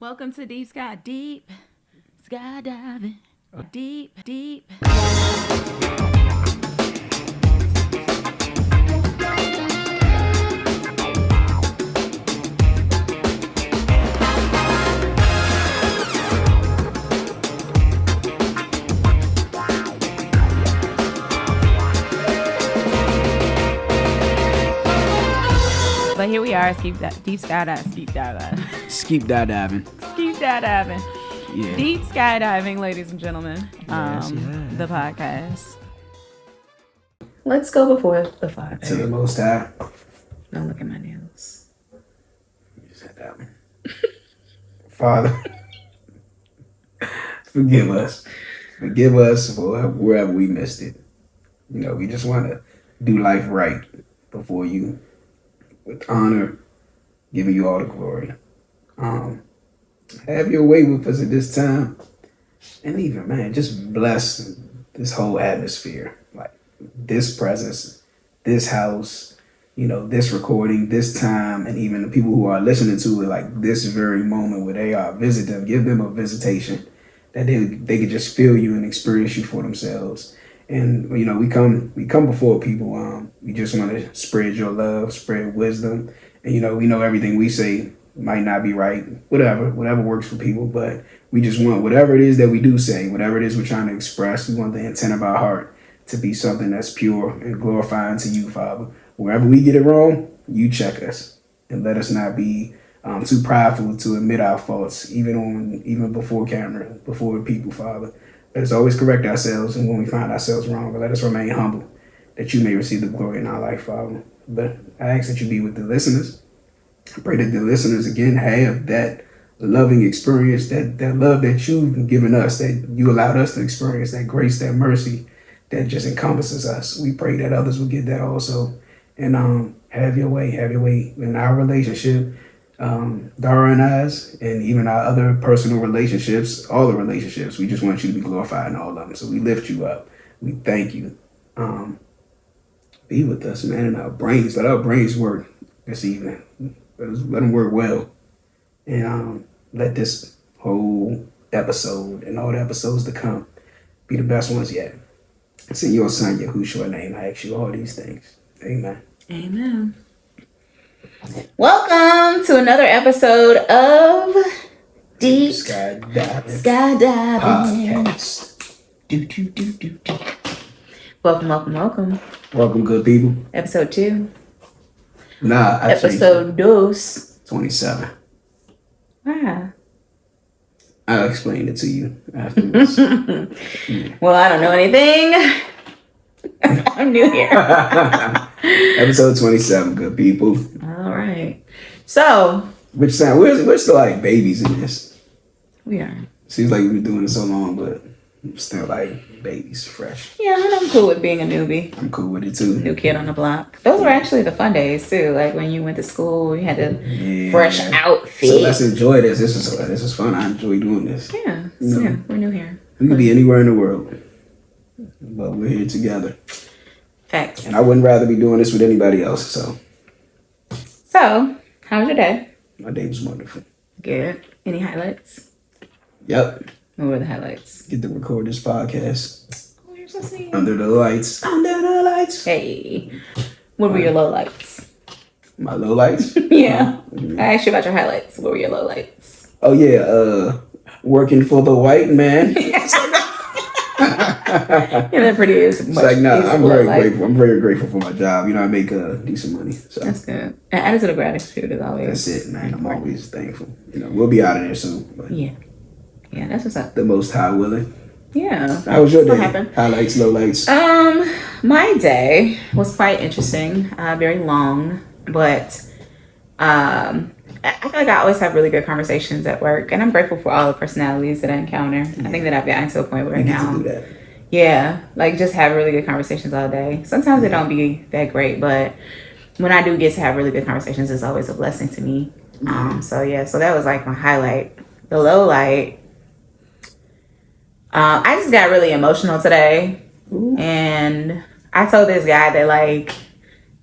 Welcome to Deep Sky, Deep Skydiving, deep, deep. But here we are, deep skydiving. Yeah. Deep skydiving, ladies and gentlemen. Yes. The podcast. Let's go before the fire. To the Most High. Don't look at my nails. You said that one. Father, forgive us. Forgive us for wherever we missed it. You know, we just want to do life right before you with honor, giving you all the glory. Have your way with us at this time. And even, man, just bless this whole atmosphere. Like this presence, this house, you know, this recording, this time, and even the people who are listening to it, like this very moment where they are, visit them, give them a visitation that they could just feel you and experience you for themselves. And, you know, we come before people. We just want to spread your love, spread wisdom. And, you know, we know everything we say might not be right, whatever works for people. But we just want whatever it is that we do say, whatever it is we're trying to express, we want the intent of our heart to be something that's pure and glorifying to you, Father. Wherever we get it wrong, you check us and let us not be too prideful to admit our faults, even before camera, before people, Father. Let us always correct ourselves, and when we find ourselves wrong, but let us remain humble, that you may receive the glory in our life, Father. But I ask that you be with the listeners. I pray that the listeners, again, have that loving experience, that love that you've given us, that you allowed us to experience, that grace, that mercy that just encompasses us. We pray that others will get that also. And have your way in our relationship, Dara and I's, and even our other personal relationships, all the relationships. We just want you to be glorified in all of them. So we lift you up. We thank you. Be with us, man, in our brains. Let our brains work this evening. Let them work well. And let this whole episode and all the episodes to come be the best ones yet. It's in your son, Yahushua's name. I ask you all these things. Amen. Amen. Welcome to another episode of Deep Skydiving Podcast. Do. Welcome. Welcome, good people. Episode 2. Episode 2. 27. Wow. I'll explain it to you afterwards. Well, I don't know anything. I'm new here. Episode 27, good people. All right. So. Which sound, we're still like babies in this. We are. Seems like we've been doing it so long, but still like babies, fresh. Yeah, and I'm cool with being a newbie. I'm cool with it too. New kid on the block. Those were actually the fun days too. Like when you went to school, you had a fresh outfit. So let's enjoy this. This is fun. I enjoy doing this. Yeah. You know, yeah, we're new here. We could be anywhere in the world, but we're here together. Facts. And I wouldn't rather be doing this with anybody else. So, how was your day? My day was wonderful. Good. Any highlights? Yep. What were the highlights? Get to record this podcast. Oh, you're so sweet. Under the lights. Hey. What were your lowlights? My lowlights? Yeah. I asked you about your highlights. What were your lowlights? Oh, yeah. Working for the white man. Yeah, that pretty is. It's like, nah, I'm very grateful. I'm very grateful for my job. You know, I make decent money. So that's good. And attitude of gratitude is always. That's it, man. I'm always thankful. You know, we'll be out of there soon. But yeah, that's what's up. The Most High willing. Yeah. How was your day? What happened? Highlights, lowlights. My day was quite interesting. Very long, but I feel like I always have really good conversations at work, and I'm grateful for all the personalities that I encounter. Yeah. I think that I've gotten to a point where now, to do that. Yeah, like just have really good conversations all day. Sometimes they don't be that great, but when I do get to have really good conversations, it's always a blessing to me. So that was like my highlight. The low light, I just got really emotional today. Ooh. And I told this guy that like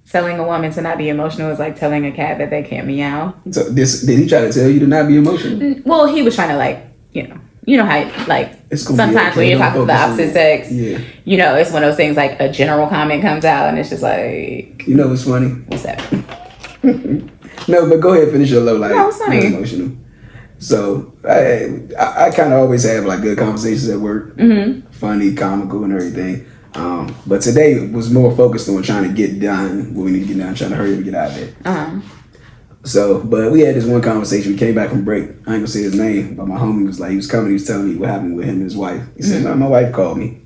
telling a woman to not be emotional is like telling a cat that they can't meow. So did he try to tell you to not be emotional? Well, he was trying to like, you know how like sometimes when you're talking to the opposite sex, yeah, it's one of those things like a general comment comes out and it's just like, what's funny? What's that? No, but go ahead, finish your low. Like, no, it's funny. Emotional. So I kind of always have like good conversations at work, funny, comical, and everything. But today was more focused on trying to get done what we need to get done, trying to hurry up and get out of there. So, but we had this one conversation. We came back from break. I ain't gonna say his name, but my homie was like, he was coming. He was telling me what happened with him and his wife. He said, my wife called me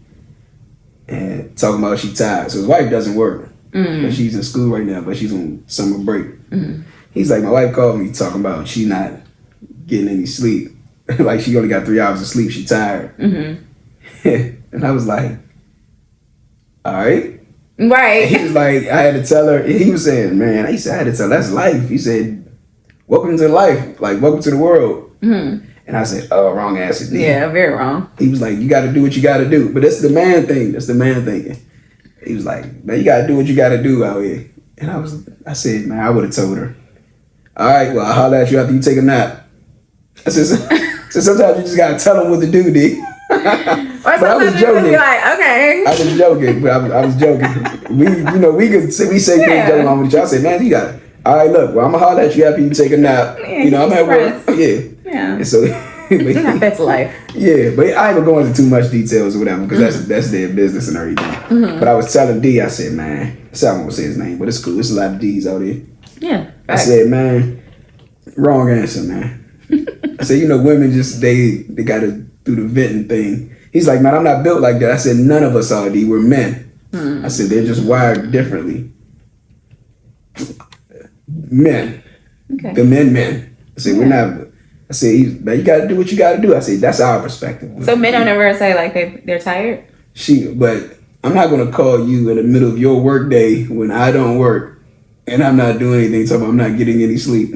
and talking about she tired. So his wife doesn't work, but she's in school right now, but she's on summer break. He's like, my wife called me talking about she not getting any sleep. Like she only got 3 hours of sleep. She tired. And I was like, all right. Right. He was like, I had to tell her. He was saying, man, I had to tell her, that's life. He said, welcome to life. Like, welcome to the world. And I said, oh, wrong answer. Yeah, very wrong. He was like, you got to do what you got to do. But that's the man thing. That's the man thinking. He was like, man, you got to do what you got to do out here. And I said, man, I would have told her, all right, well, I'll holler at you after you take a nap. I said, so sometimes you just got to tell them what to do, D. But I was joking. Be like, okay. I was joking, but I was joking. We say things joking along with each other. I said, man, you got it. All right, look, well, I'm gonna holler at you after you take a nap. I'm at work. Yeah. And so that's life. Yeah, but I ain't gonna go into too much details or whatever because that's their business and everything. But I was telling D, I said, man, I said I won't say his name, but it's cool. There's a lot of D's out there. Yeah. I said, man, wrong answer, man. I said, women just they gotta do the venting thing. He's like, man, I'm not built like that. I said, none of us are, D. We're men. I said, they're just wired differently. Men. Okay. The men. I said, we're not. I said, man, you got to do what you got to do. I said, that's our perspective. So men don't ever say like they're tired? But I'm not going to call you in the middle of your work day when I don't work and I'm not doing anything, so I'm not getting any sleep.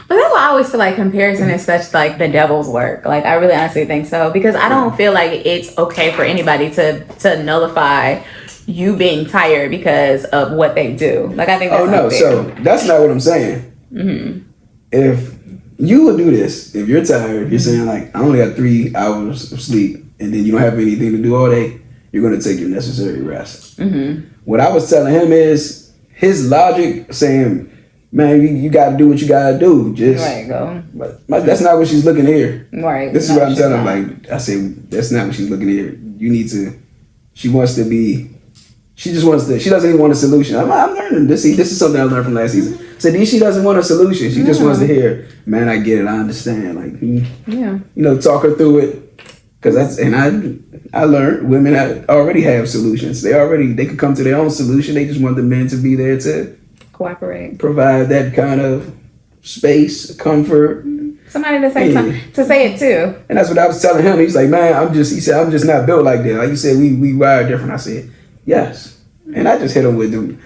But that's why I always feel like comparison is such like the devil's work. Like I really honestly think so because I don't feel like it's okay for anybody to nullify you being tired because of what they do. Like I think that's unfair. So that's not what I'm saying. If you would do this, if you're tired, if you're saying like I only got 3 hours of sleep and then you don't have anything to do all day, you're going to take your necessary rest. What I was telling him is his logic saying, man, you got to do what you got to do. Just right, go. But that's not what she's looking here. Right. This is what I'm telling her. Like I say, that's not what she's looking here. You need to. She wants to be. She just wants to. She doesn't even want a solution. I'm learning this. This is something I learned from last season. So she doesn't want a solution. She just wants to hear, man, I get it. I understand. Like, talk her through it. Because I learned women already have solutions. They could come to their own solution. They just want the men to be there to cooperate, provide that kind of space, comfort. Somebody to say something, to say it too. And that's what I was telling him. He's like, man, he said, I'm just not built like that. Like you said, we wire different. I said, yes. And I just hit him with one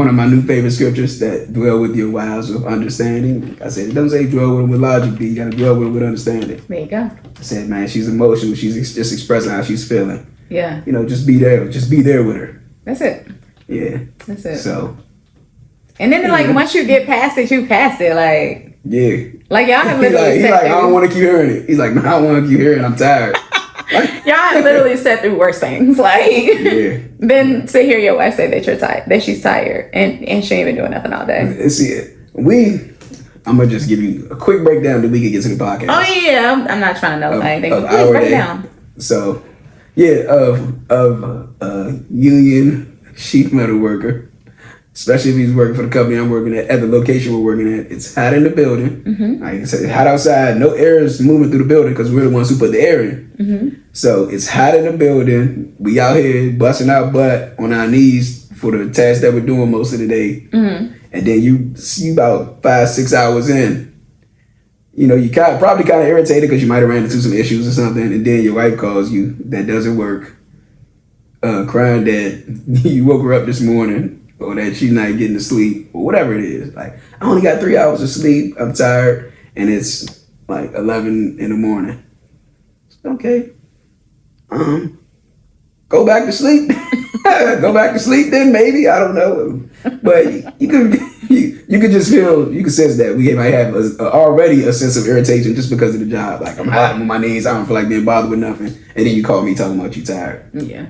of my new favorite scriptures that dwell with your wives with understanding. I said, it doesn't say dwell with them with logic, but you got to dwell with them with understanding. There you go. I said, man, she's emotional. She's just expressing how she's feeling. Yeah. Just be there. Just be there with her. That's it. Yeah. That's it. So. And then once you get past it, you passed it. Like. Yeah. Like y'all have literally he's like, I don't want to keep hearing it. He's like, man, I don't want to keep hearing it. I'm tired. Y'all have literally sat through worse things. Like, then to hear your wife say that you're tired, that she's tired, and she ain't been doing nothing all day. See, I'm gonna just give you a quick breakdown that we can get to the podcast. Oh yeah, I'm not trying to know anything. But please break down. So, of union sheet metal worker. Especially if he's working for the company I'm working at the location we're working at. It's hot in the building. Like I said, it's hot outside. No air is moving through the building because we're the ones who put the air in. So it's hot in the building. We out here busting our butt on our knees for the task that we're doing most of the day. And then you about 5-6 hours in, you probably kind of irritated because you might have ran into some issues or something. And then your wife calls you that doesn't work, crying that you woke her up this morning. Or that she's not getting to sleep, or whatever it is. Like, I only got 3 hours of sleep. I'm tired, and it's like 11 in the morning. Okay. Go back to sleep. Go back to sleep then, maybe. I don't know. But you could just feel, you could sense that we might have already a sense of irritation just because of the job. Like, I'm hiding on my knees. I don't feel like being bothered with nothing. And then you call me talking about you tired. Yeah.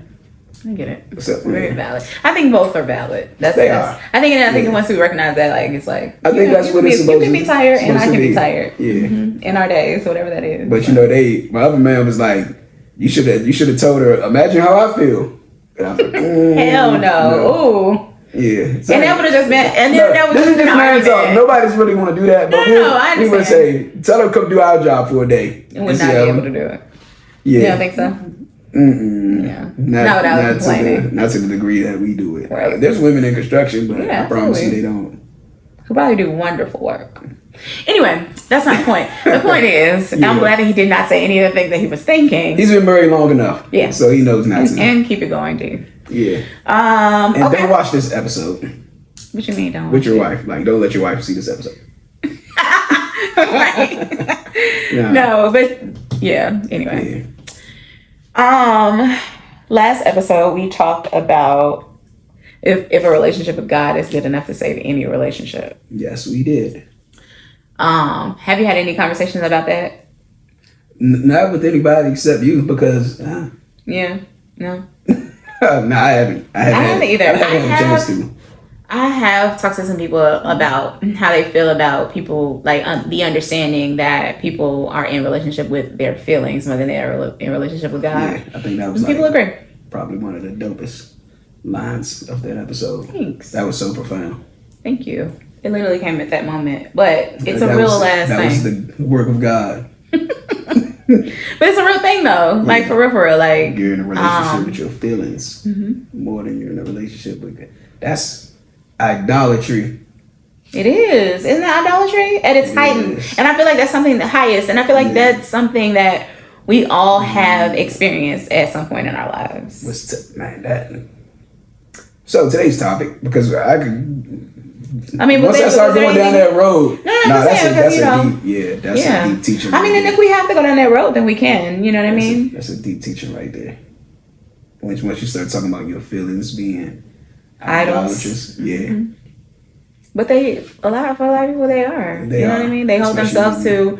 I get it. What's up, Very man? valid. I think both are valid. They are. I think once we recognize that, like, it's like, I think that's what it's supposed to be. You can be tired and I can be tired. Yeah. In our days, whatever that is. But you know, my other man was like, you should have told her, imagine how I feel. And I was like, hell no. Ooh. Yeah. So, and that would have just been, and then that would this have is been just man argument. talk. Nobody's really want to do that. But I we would understand. say, tell her to come do our job for a day. And would not be able to do it. Yeah. You don't think so? Yeah. Not without complaining. Not to the degree that we do it. Right. There's women in construction, but Yeah, I promise absolutely. you they don't. Could probably do wonderful work. Anyway, that's not the point. The point is, I'm glad that he did not say any of the things that he was thinking. He's been married long enough. Yeah. So he knows not to. And keep it going, dude. Yeah. And don't watch this episode. What you mean don't? With your wife. Like, don't let your wife see this episode. Right. No, but yeah. Anyway. Yeah. Last episode we talked about if a relationship with God is good enough to save any relationship. Yes, we did. Have you had any conversations about that? Not with anybody except you, because yeah, no. No, I haven't. I haven't either. I haven't had a chance to. I have talked to some people about how they feel about people, like the understanding that people are in relationship with their feelings more than they are in relationship with God. Yeah, I think that was people agree. Probably one of the dopest lines of that episode. Thanks. That was so profound. Thank you. It literally came at that moment, but it's a real thing. That was the work of God. But it's a real thing though. Yeah. Like for real. Like you're in a relationship with your feelings more than you're in a relationship with God. That's idolatry. It is. Isn't that idolatry at its heightened? And I feel like that's something the highest. And I feel like that's something that we all have experienced at some point in our lives. So today's topic, because I could. But once I start going down that road, that's a deep teaching. I mean, and if we have to go down that road, then we can. You know what I mean? That's a deep teaching right there. Once you start talking about your feelings being idols, But for a lot of people, they are. You know what I mean? They hold themselves to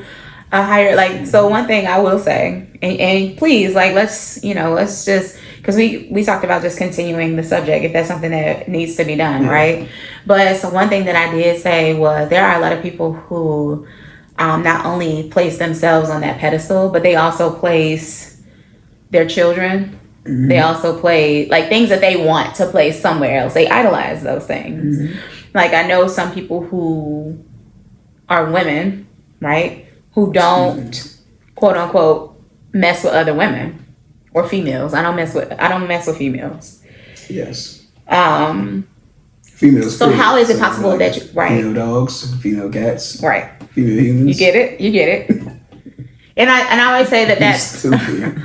a higher, like. So one thing I will say, and please, like, let's just. Because we talked about just continuing the subject, if that's something that needs to be done, right? But so one thing that I did say was there are a lot of people who not only place themselves on that pedestal, but they also place their children. Mm-hmm. They also play like things that they want to place somewhere else. They idolize those things. Mm-hmm. Like I know some people who are women, right? Who don't quote unquote mess with other women. Or females. I don't mess with females. Yes. Females. So how is it possible that you female dogs, female cats, right? Female humans. You get it. And I always say that's stupid.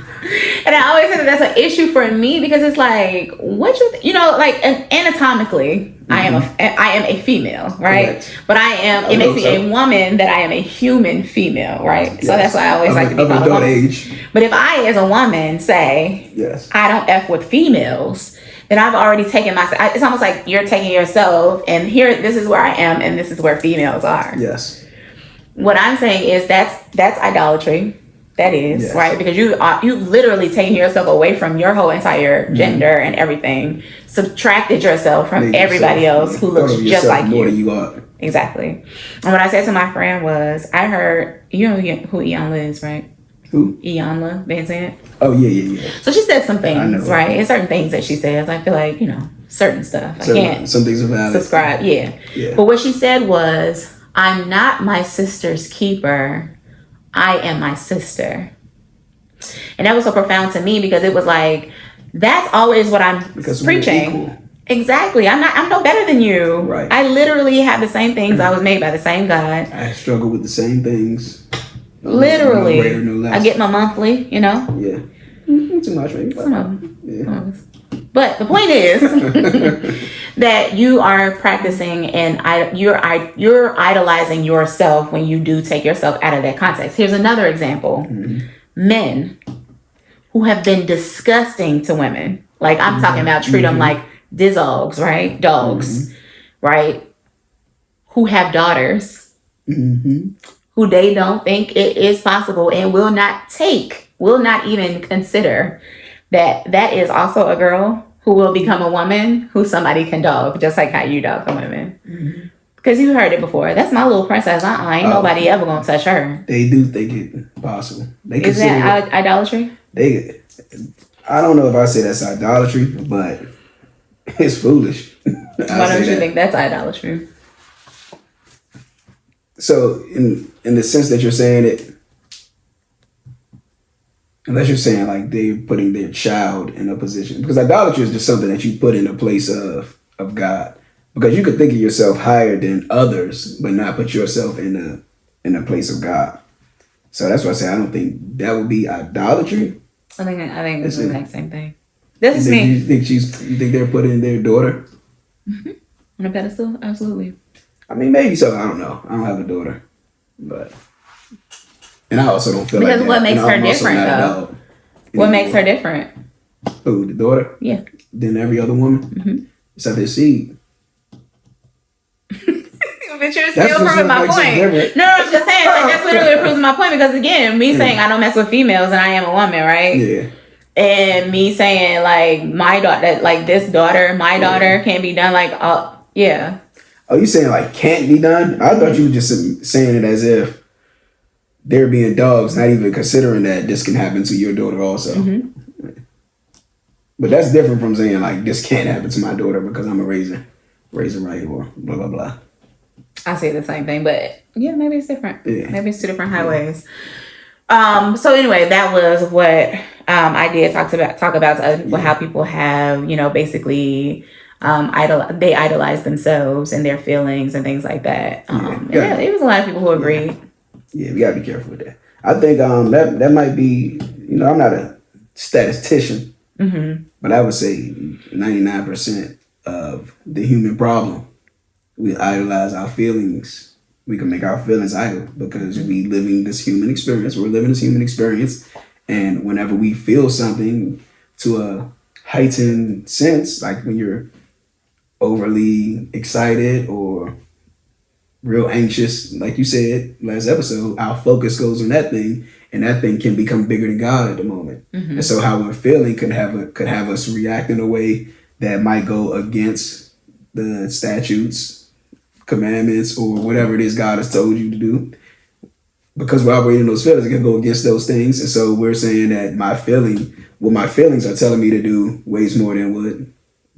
And I always say that that's an issue for me because it's like like anatomically I am a female, right? Correct. But it makes me a woman that I am a human female, right? Yes. So that's why I always like to be called a woman. Age. But if I as a woman say I don't F with females, then I've already taken myself. It's almost like you're taking yourself and this is where I am and this is where females are. Yes. What I'm saying is that's idolatry. That is, right? Because you've literally taken yourself away from your whole entire gender and everython, subtracted yourself from everybody else who looks just like you. More than you are. Exactly. And what I said to my friend was, I heard, you know who Iyanla is, right? Who? Iyanla Van Zandt. Oh, yeah. So she said some things, right? And certain things that she says, I feel like, certain stuff. I can't some things are valid. Subscribe, yeah. But what she said was, I'm not my sister's keeper. I am my sister. And that was so profound to me because it was like, that's always what I'm preaching. Exactly. I'm no better than you. Right. I literally have the same things. I was made by the same God. I struggle with the same things. Literally. No greater, no less. I get my monthly, Yeah. Not too much, maybe. Some of them. Yeah. But the point is that you are practicing and you're idolizing yourself when you do take yourself out of that context. Here's another example. Mm-hmm. Men who have been disgusting to women Like I'm talking about treat them like dogs, right? Dogs, right? Who have daughters, who they don't think it is possible and will not even consider that is also a girl who will become a woman who somebody can dog, just like how you dog the women. Because you heard it before. That's my little princess. Ain't nobody ever gonna touch her. They do think it possible. They is that idolatry? I don't know if I say that's idolatry, but it's foolish. Why don't you think that's idolatry? So in the sense that you're saying it, unless you're saying like they're putting their child in a position, because idolatry is just something that you put in a place of God. Because you could think of yourself higher than others, but not put yourself in a place of God. So that's why I say I don't think that would be idolatry. I think it's the exact same thing. This is me. You think they're putting their daughter on a pedestal? Absolutely. I mean, maybe so. I don't know. I don't have a daughter, and I also don't feel because like that. What makes her different though? What makes her different? Who, the daughter? Yeah. Than every other woman, except his seed. But you're still proving my point. No, I'm just saying, like, that's literally proves my point because again, me saying I don't mess with females and I am a woman, right? Yeah. And me saying like my daughter, like this daughter, my daughter can't be done. Like, yeah. Oh, you saying like can't be done? I thought you were just saying it as if they're being dogs, not even considering that this can happen to your daughter also. But that's different from saying like this can't happen to my daughter because I'm a raising right or blah blah blah. I say the same thing, but yeah, maybe it's different. Yeah. Maybe it's two different highways. So anyway, that was what I did talk about to other people, how people have, basically they idolize themselves and their feelings and things like that. It was a lot of people who agreed. Yeah, we gotta be careful with that. I think that might be, I'm not a statistician, but I would say 99% of the human problem. We idolize our feelings. We can make our feelings idle because we living this human experience. We're living this human experience. And whenever we feel something to a heightened sense, like when you're overly excited or real anxious, like you said last episode, our focus goes on that thing, and that thing can become bigger than God at the moment. And so how we're feeling could have us react in a way that might go against the statutes, commandments, or whatever it is God has told you to do. Because we're operating those feelings, it can go against those things. And so we're saying that what my feelings are telling me to do weighs more than what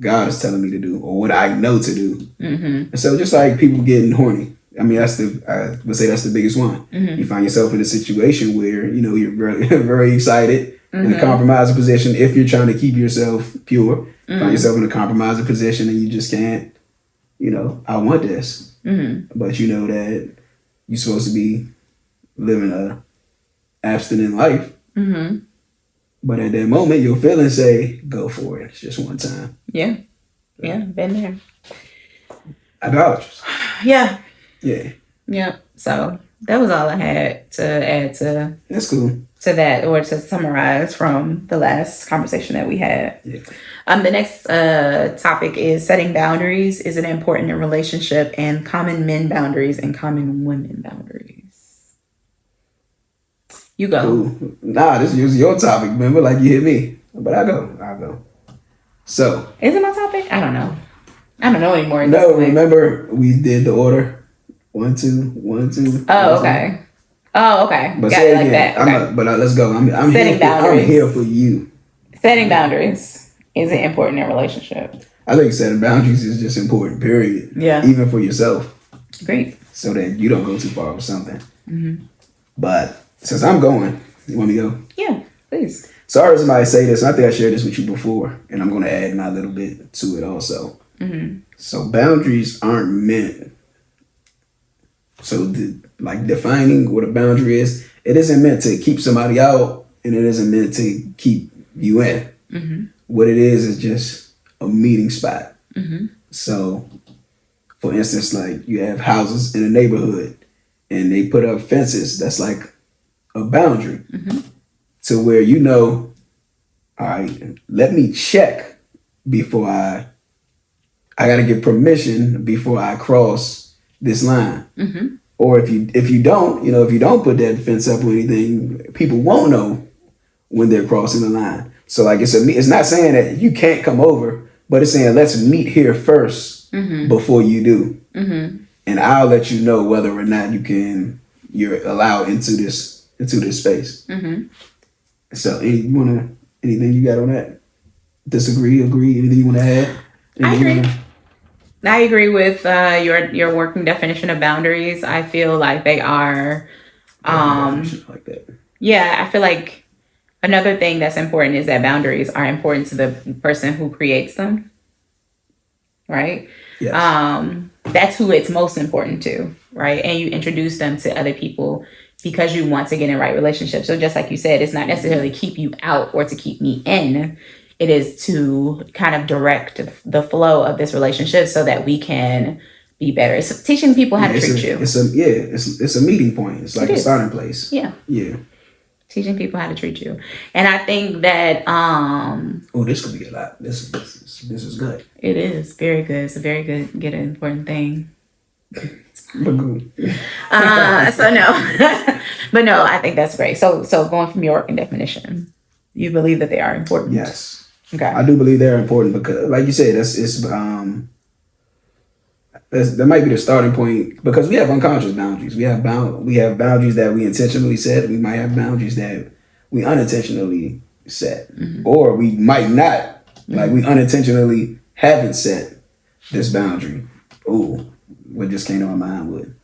God is telling me to do or what I know to do. And so just like people getting horny, I mean, I would say that's the biggest one. You find yourself in a situation where, you're very, very excited in a compromising position. If you're trying to keep yourself pure, find yourself in a compromising position and you just can't, I want this. But you know that you're supposed to be living a abstinent life. But at that moment, your feelings say, go for it. It's just one time. Yeah. Yeah, been there. Idolaters. Yeah. Yeah. Yeah. So that was all I had to add to. That's cool. To that, or to summarize from the last conversation that we had. Yeah. The next topic is setting boundaries. Is it important in relationship, and common men boundaries and common women boundaries? You go. Cool. Nah, this is your topic, remember? Like you hit me. But I'll go. So. Is it my topic? I don't know anymore. No, remember we did the order? 1, 2, 1, 2. Oh, okay. Oh, okay. But got it like that. Okay. Let's go. I'm setting boundaries. I'm here for you. Setting boundaries. Is it important in a relationship? I think setting boundaries is just important, period. Yeah. Even for yourself. Great. So that you don't go too far with something. But since I'm going, you want me to go? Yeah, please. So I heard somebody say this, and I think I shared this with you before, and I'm going to add my little bit to it also. So boundaries aren't meant. So defining what a boundary is, it isn't meant to keep somebody out, and it isn't meant to keep you in. What it is just a meeting spot. So, for instance, like you have houses in a neighborhood, and they put up fences. That's like a boundary to where all right, let me check before I got to get permission before I cross this line. Mm-hmm. Or if you don't, if you don't put that fence up or anything, people won't know when they're crossing the line. So like it's not saying that you can't come over, but it's saying let's meet here first before you do. Mm-hmm. And I'll let you know whether or not you're allowed into this space. Mm-hmm. So anything you got on that? Disagree, agree, anything you want to add? I agree. I agree with your working definition of boundaries. I feel like they are like that. Yeah, I feel like another thing that's important is that boundaries are important to the person who creates them. Right? Yes. That's who it's most important to, right? And you introduce them to other people because you want to get in right relationships. So just like you said, it's not necessarily keep you out or to keep me in. It is to kind of direct the flow of this relationship so that we can be better. It's teaching people how to treat you. It's a meeting point. It's like a starting place. Yeah. Yeah. Teaching people how to treat you. And I think that this could be a lot. This is good. It is very good. It's a very good important thing. So no. But no, I think that's great. So going from your working definition, you believe that they are important. Yes. Okay. I do believe they're important because, like you said, that might be the starting point because we have unconscious boundaries. We have boundaries that we intentionally set. We might have boundaries that we unintentionally set, or we might not. Like we unintentionally haven't set this boundary. Ooh, what just came to my mind would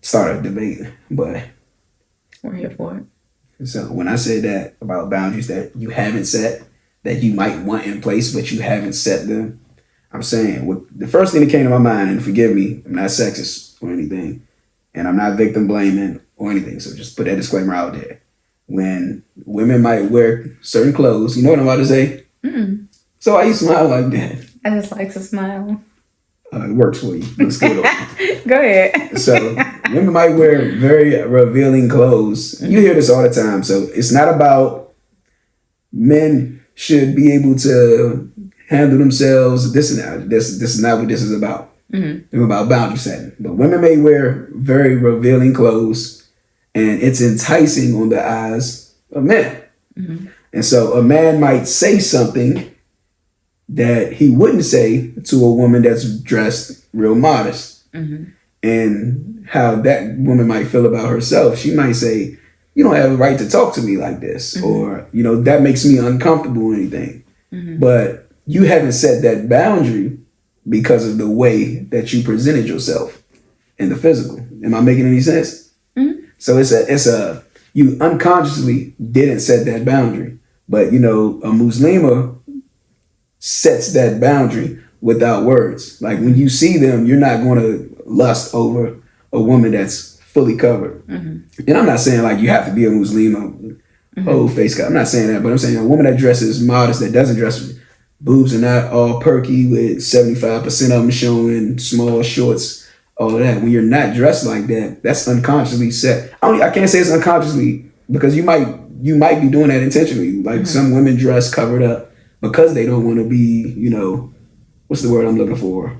start a debate, but we're here for it. So when I said that about boundaries that you haven't set, that you might want in place, but you haven't set them, I'm saying the first thing that came to my mind, and forgive me, I'm not sexist or anything, and I'm not victim blaming or anything, so just put that disclaimer out there. When women might wear certain clothes, you know what I'm about to say? Mm-mm. So why you smile like that? I just like to smile. It works for you. Let's go. Go ahead. So women might wear very revealing clothes. You hear this all the time. So it's not about men should be able to handle themselves. This is not what this is about. It's about boundary setting. But women may wear very revealing clothes, and it's enticing on the eyes of men. And so a man might say something that he wouldn't say to a woman that's dressed real modest. And how that woman might feel about herself. She might say, you don't have a right to talk to me like this, or, that makes me uncomfortable or anything. But you haven't set that boundary because of the way that you presented yourself in the physical. Am I making any sense? So you unconsciously didn't set that boundary, but a Muslima sets that boundary without words. Like when you see them, you're not going to lust over a woman that's fully covered. And I'm not saying like you have to be a Muslima, whole face cover. I'm not saying that, but I'm saying a woman that dresses modest, that doesn't dress, boobs are not all perky with 75% of them showing, small shorts, all of that. When you're not dressed like that, that's unconsciously set. I can't say it's unconsciously because you might be doing that intentionally. Like some women dress covered up because they don't want to be, what's the word I'm looking for?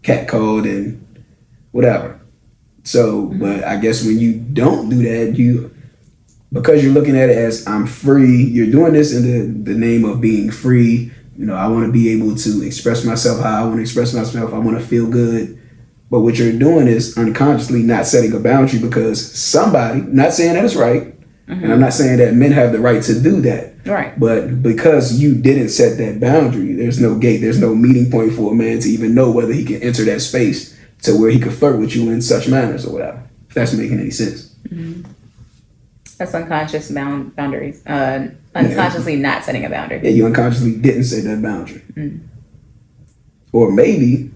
Catcalled and whatever. So, but I guess when you don't do that, because you're looking at it as I'm free, you're doing this in the name of being free. I want to be able to express myself how I want to express myself. I want to feel good. But what you're doing is unconsciously not setting a boundary because somebody, not saying that it's right, and I'm not saying that men have the right to do that. Right. But because you didn't set that boundary, there's no gate, there's no meeting point for a man to even know whether he can enter that space to where he could flirt with you in such manners or whatever. If that's making any sense. That's unconscious boundaries. Unconsciously not setting a boundary. Yeah, you unconsciously didn't set that boundary. Or maybe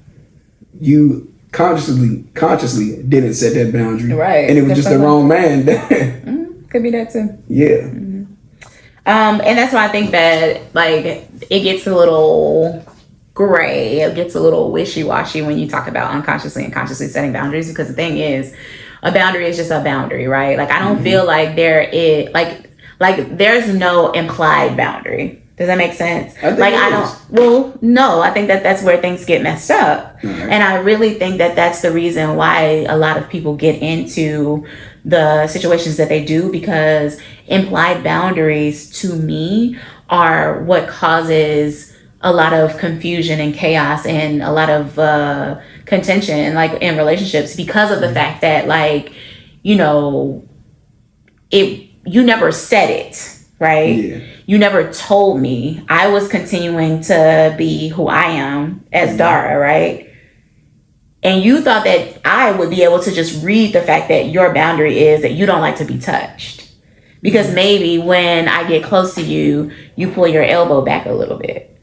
you consciously didn't set that boundary. Right. And it was just the wrong man. Could be that too. Yeah. And that's why I think that like it gets a little gray. It gets a little wishy-washy when you talk about unconsciously and consciously setting boundaries, because the thing is, a boundary is just a boundary, right? Like I don't feel like there is like there's no implied boundary. Does that make sense? I think Like, it I is. don't, well, no, I think that that's where things get messed up. All right. And I really think that that's the reason why a lot of people get into the situations that they do, because implied boundaries to me are what causes a lot of confusion and chaos and a lot of contention, like in relationships, because of the fact that, like, you know, you never said it, right? Yeah. You never told me. I was continuing to be who I am as Dara, right? And you thought that I would be able to just read the fact that your boundary is that you don't like to be touched. Because maybe when I get close to you, you pull your elbow back a little bit.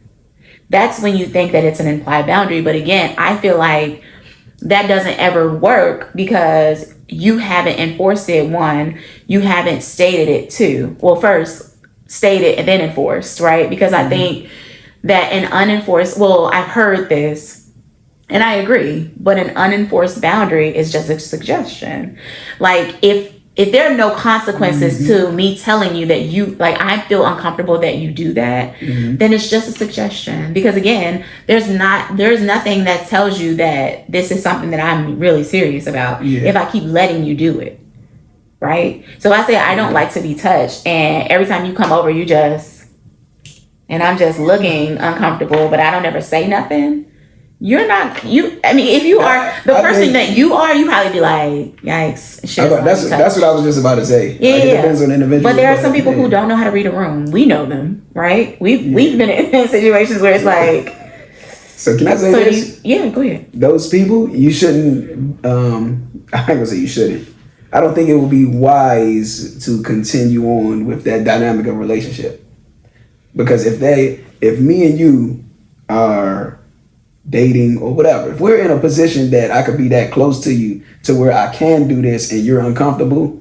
That's when you think that it's an implied boundary. But again, I feel like that doesn't ever work because you haven't enforced it. One, you haven't stated it. Two, well, first stated and then enforced, right? Because I think that an unenforced, well, I've heard this and I agree, but an unenforced boundary is just a suggestion. Like, if there are no consequences to me telling you that you, like, I feel uncomfortable that you do that, then it's just a suggestion. Because again, there's nothing that tells you that this is something that I'm really serious about if I keep letting you do it. Right? So I say I don't like to be touched, and every time you come over, and I'm just looking uncomfortable, but I don't ever say nothing. You're not, I mean, if you are the person that you are, you probably be like, yikes. That's what I was just about to say. Yeah, like, it depends on the individual. But there are some people who don't know how to read a room. We know them, right? We've been in situations where it's like. So can I say this? Go ahead. Those people, you shouldn't, I ain't gonna say you shouldn't. I don't think it would be wise to continue on with that dynamic of relationship. Because if me and you are dating or whatever, if we're in a position that I could be that close to you to where I can do this and you're uncomfortable,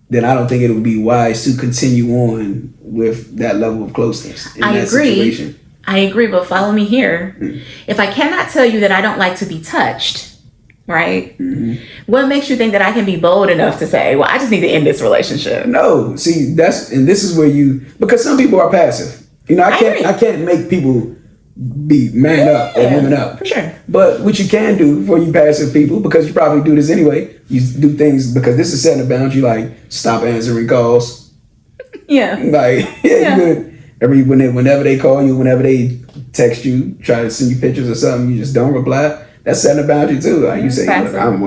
then I don't think it would be wise to continue on with that level of closeness in that situation. I agree, but follow me here. If I cannot tell you that I don't like to be touched, right? What makes you think that I can be bold enough to say, well, I just need to end this relationship? No, see, this is where because some people are passive. You know, I can't make people be man up or woman up. For sure. But what you can do for you passive people, because you probably do this anyway, you do things because this is setting a boundary, like stop answering calls. Yeah. Like, whenever they call you, whenever they text you, try to send you pictures or something, you just don't reply. That's setting a boundary too. Like you say, look, I'm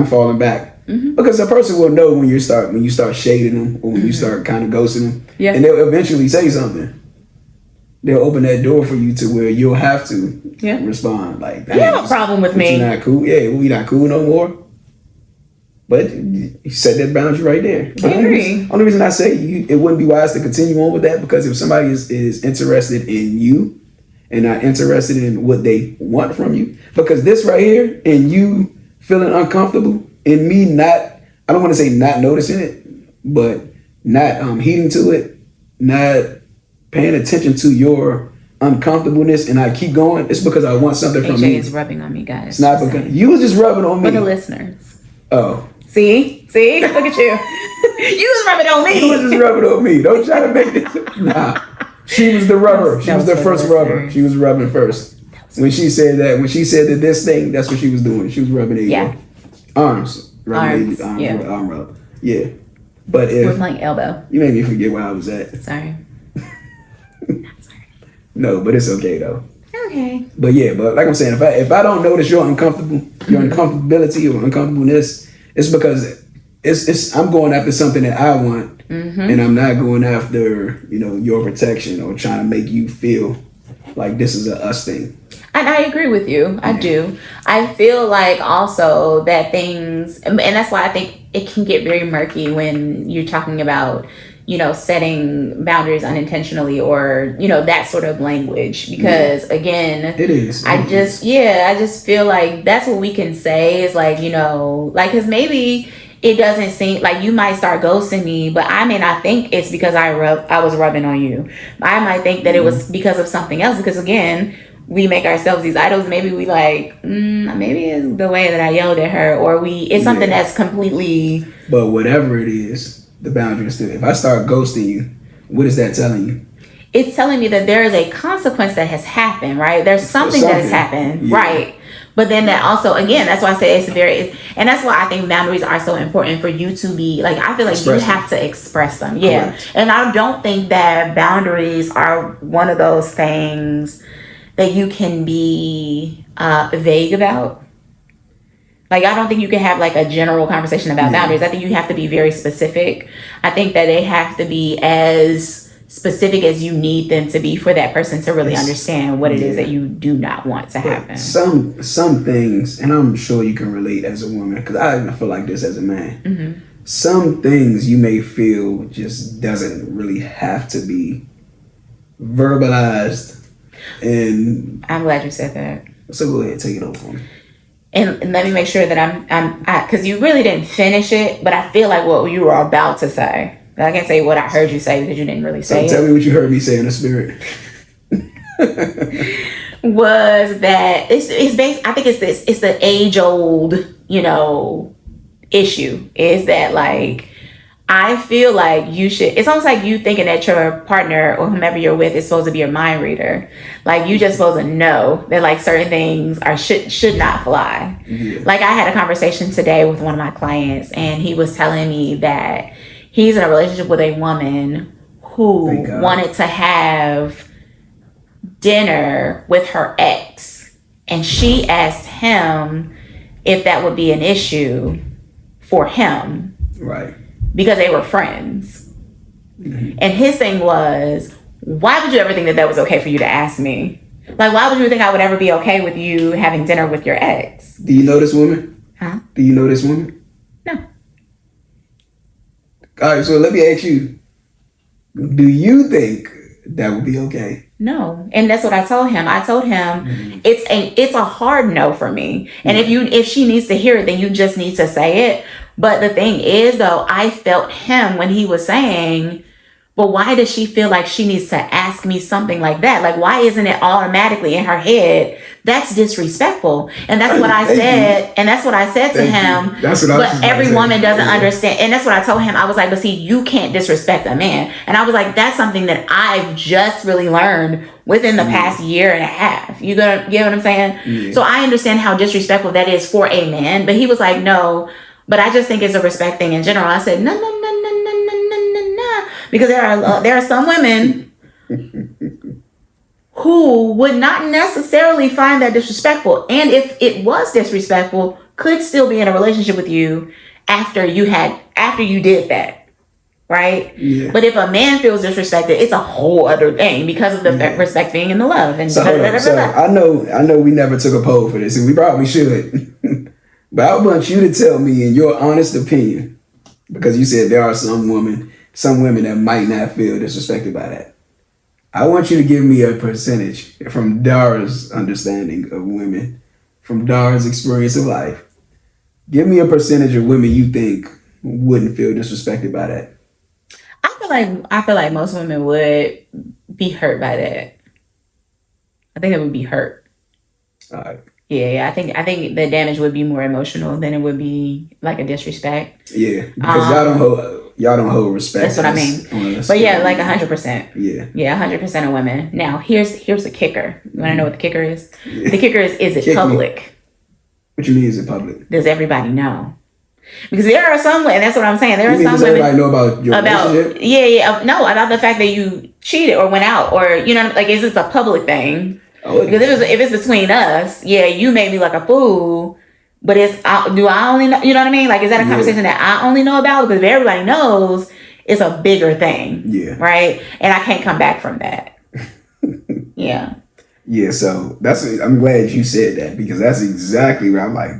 falling back. Because a person will know when you start shading them or when you start kind of ghosting them, and they'll eventually say something. They'll open that door for you to where you'll have to respond. Like, you have a problem with me. You're not cool. Yeah, we not cool no more. But you set that boundary right there. I agree. Only reason I say it wouldn't be wise to continue on with that, because if somebody is interested in you and not interested in what they want from you, because this right here and you feeling uncomfortable and me not, I don't want to say not noticing it, but not heeding to it, not paying attention to your uncomfortableness, and I keep going, it's because I want something from you. AJ is rubbing on me, guys. It's not because you was just rubbing on me. For the listeners. Oh. See? Look at you. You was rubbing on me. You was just rubbing on me. Don't try to make this. Nah. She was the rubber. She was the first rubber. She was rubbing first. When she said that this thing, that's what she was doing. She was rubbing AJ. Arms. Rubbing AJ, arm rub. Yeah. But if we're playing elbow. You made me forget where I was at. Sorry. No, but it's okay though. Okay. But like I'm saying, if I don't notice your uncomfortability or uncomfortableness, it's because I'm going after something that I want, and I'm not going after your protection or trying to make you feel like this is a us thing. And I agree with you. I do. I feel like also that things, and that's why I think it can get very murky when you're talking about setting boundaries unintentionally or, that sort of language. Because again, it is. I just feel like that's what we can say is like, because maybe it doesn't seem like you might start ghosting me, but I may not think it's because I was rubbing on you. I might think that it was because of something else, because again, we make ourselves these idols. Maybe we like, maybe it's the way that I yelled at her, or it's something that's completely. But whatever it is, the boundary is still. If I start ghosting you, What is that telling you? It's telling me that there is a consequence that has happened, right? There's something that has happened, yeah. right? But then that also, again, that's why I say and that's why I think boundaries are so important for you to be, like, I feel like you have to express them. Yeah. Correct. And I don't think that boundaries are one of those things that you can be vague about. Like, I don't think you can have like a general conversation about boundaries. I think you have to be very specific. I think that they have to be as specific as you need them to be for that person to really understand what it is that you do not want to happen. Some things, and I'm sure you can relate as a woman, because I even feel like this as a man. Mm-hmm. Some things you may feel just doesn't really have to be verbalized. And I'm glad you said that. So go ahead and take it over for me. And let me make sure that because you really didn't finish it, but I feel like what you were about to say. I can't say what I heard you say because you didn't really say it. So tell me what you heard me say in the spirit. Was that it's based? I think it's the age old, issue is that, like, I feel like you should, it's almost like you thinking that your partner or whomever you're with is supposed to be your mind reader. Like, you just supposed to know that, like, certain things should not fly. Yeah. Like, I had a conversation today with one of my clients, and he was telling me that he's in a relationship with a woman who wanted to have dinner with her ex. And she asked him if that would be an issue for him. Right. Because they were friends. Mm-hmm. And his thing was, why would you ever think that was okay for you to ask me? Like, why would you think I would ever be okay with you having dinner with your ex? Do you know this woman? Huh? Do you know this woman? No. All right, so let me ask you, do you think that would be okay? No. And that's what I told him. I told him, mm-hmm. it's a hard no for me. And if she needs to hear it, then you just need to say it. But the thing is, though, I felt him when he was saying, but why does she feel like she needs to ask me something like that? Like, why isn't it automatically in her head? That's disrespectful. And that's what I said. And that's what I said to him. That's what I was But every woman doesn't understand. And that's what I told him. I was like, but see, you can't disrespect a man. And I was like, that's something that I've just really learned within the past year and a half. You get what I'm saying? Yeah. So I understand how disrespectful that is for a man. But he was like, no, but I just think it's a respect thing in general. I said, no. Because there are some women who would not necessarily find that disrespectful. And if it was disrespectful, could still be in a relationship with you after you did that. Right? Yeah. But if a man feels disrespected, it's a whole other thing because of the respect being in the love. And so I know we never took a poll for this, and we probably should. But I want you to tell me, in your honest opinion, because you said there are some women that might not feel disrespected by that. I want you to give me a percentage from Dara's understanding of women, from Dara's experience of life. Give me a percentage of women you think wouldn't feel disrespected by that. I feel like most women would be hurt by that. I think it would be hurt. All right. Yeah. I think the damage would be more emotional than it would be like a disrespect. Yeah, because y'all don't hold respect. That's what I mean. But yeah, like 100%. Yeah. Yeah, 100% of women. Now, here's the kicker. You want to know what the kicker is? Yeah. The kicker is it public? Me. What you mean, is it public? Does everybody know? Because there are some women, that's what I'm saying. Does everybody know about your relationship? Yeah. No, about the fact that you cheated or went out, or, like, is this a public thing? Oh, because if it's between us, yeah, you made me like a fool. But do I only know? You know what I mean? Like, is that a conversation that I only know about? Because if everybody knows, it's a bigger thing. Yeah. Right? And I can't come back from that. Yeah. Yeah. So I'm glad you said that, because that's exactly where I'm like,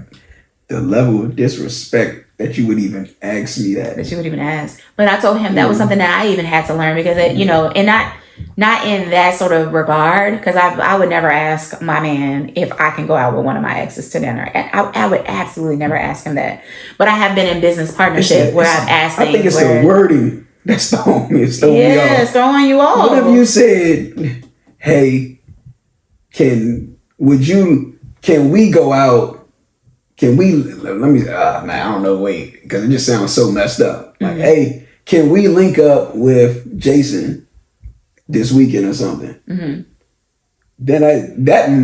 the level of disrespect that you would even ask me that. That you would even ask. But I told him that was something that I even had to learn, because and not in that sort of regard, because I would never ask my man if I can go out with one of my exes to dinner. I would absolutely never ask him that. But I have been in business partnership where I've asked things. I think it's the wording that's throwing me off. Yeah, it's throwing you off. What if you said, hey, can we go out? Let me, man, I don't know, wait, because it just sounds so messed up. Like, hey, can we link up with Jason this weekend or something? Mm-hmm. Then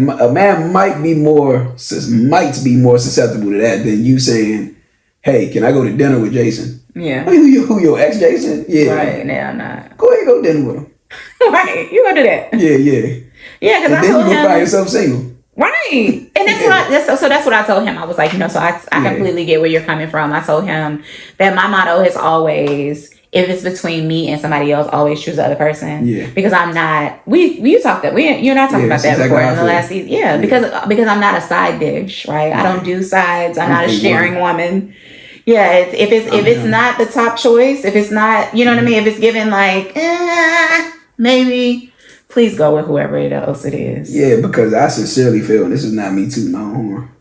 a man might be more susceptible to that than you saying, "Hey, can I go to dinner with Jason?" Yeah. Who your ex Jason? Yeah. Right. Yeah, I'm not. Go ahead, go dinner with him. Right. You gonna do that? Yeah, yeah. Yeah, because I then told you gonna him. find yourself single. Right. And that's what I told him. I was like, so I completely get where you're coming from. I told him that my motto is always, if it's between me and somebody else, always choose the other person. Yeah. Because I'm not. You talked that you and I talked about that exactly before in the last season. Yeah. Because I'm not a side dish, right? I don't do sides. I'm not a sharing woman. Yeah. If it's not the top choice, if it's not, you know what I mean. If it's given like maybe. Please go with whoever else it is. Yeah, because I sincerely feel, and this is not me tooting my own horn.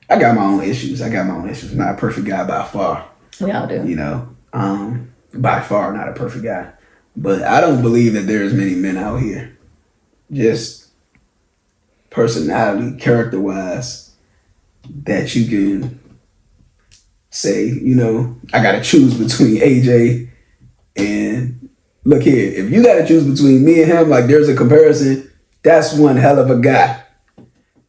I got my own issues. I'm not a perfect guy by far. We all do. You know, by far not a perfect guy. But I don't believe that there's many men out here, just personality, character-wise, that you can say, I got to choose between AJ and... Look here, if you got to choose between me and him, like there's a comparison, that's one hell of a guy.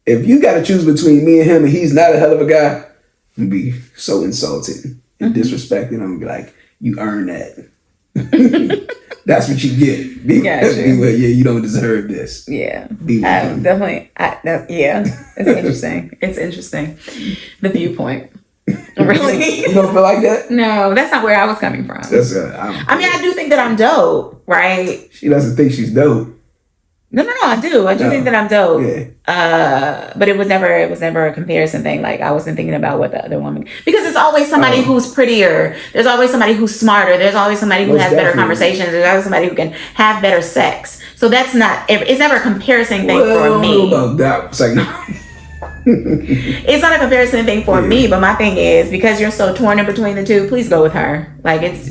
If you got to choose between me and him and he's not a hell of a guy, I'm going to be so insulted and disrespected. I'm going to be like, you earn that. That's what you get. You don't deserve this. Yeah. Definitely. It's interesting. It's interesting. The viewpoint. Really? You don't feel like that? No, that's not where I was coming from. I do think that I'm dope, right? She doesn't think she's dope. No, I do. I do think that I'm dope. Yeah. But it was never a comparison thing. Like I wasn't thinking about what the other woman, because there's always somebody who's prettier. There's always somebody who's smarter. There's always somebody who has better conversations. There's always somebody who can have better sex. So it's never a comparison thing for me. I don't know about that. It's like, no. It's not a comparison thing for me, but my thing is, because you're so torn in between the two, please go with her.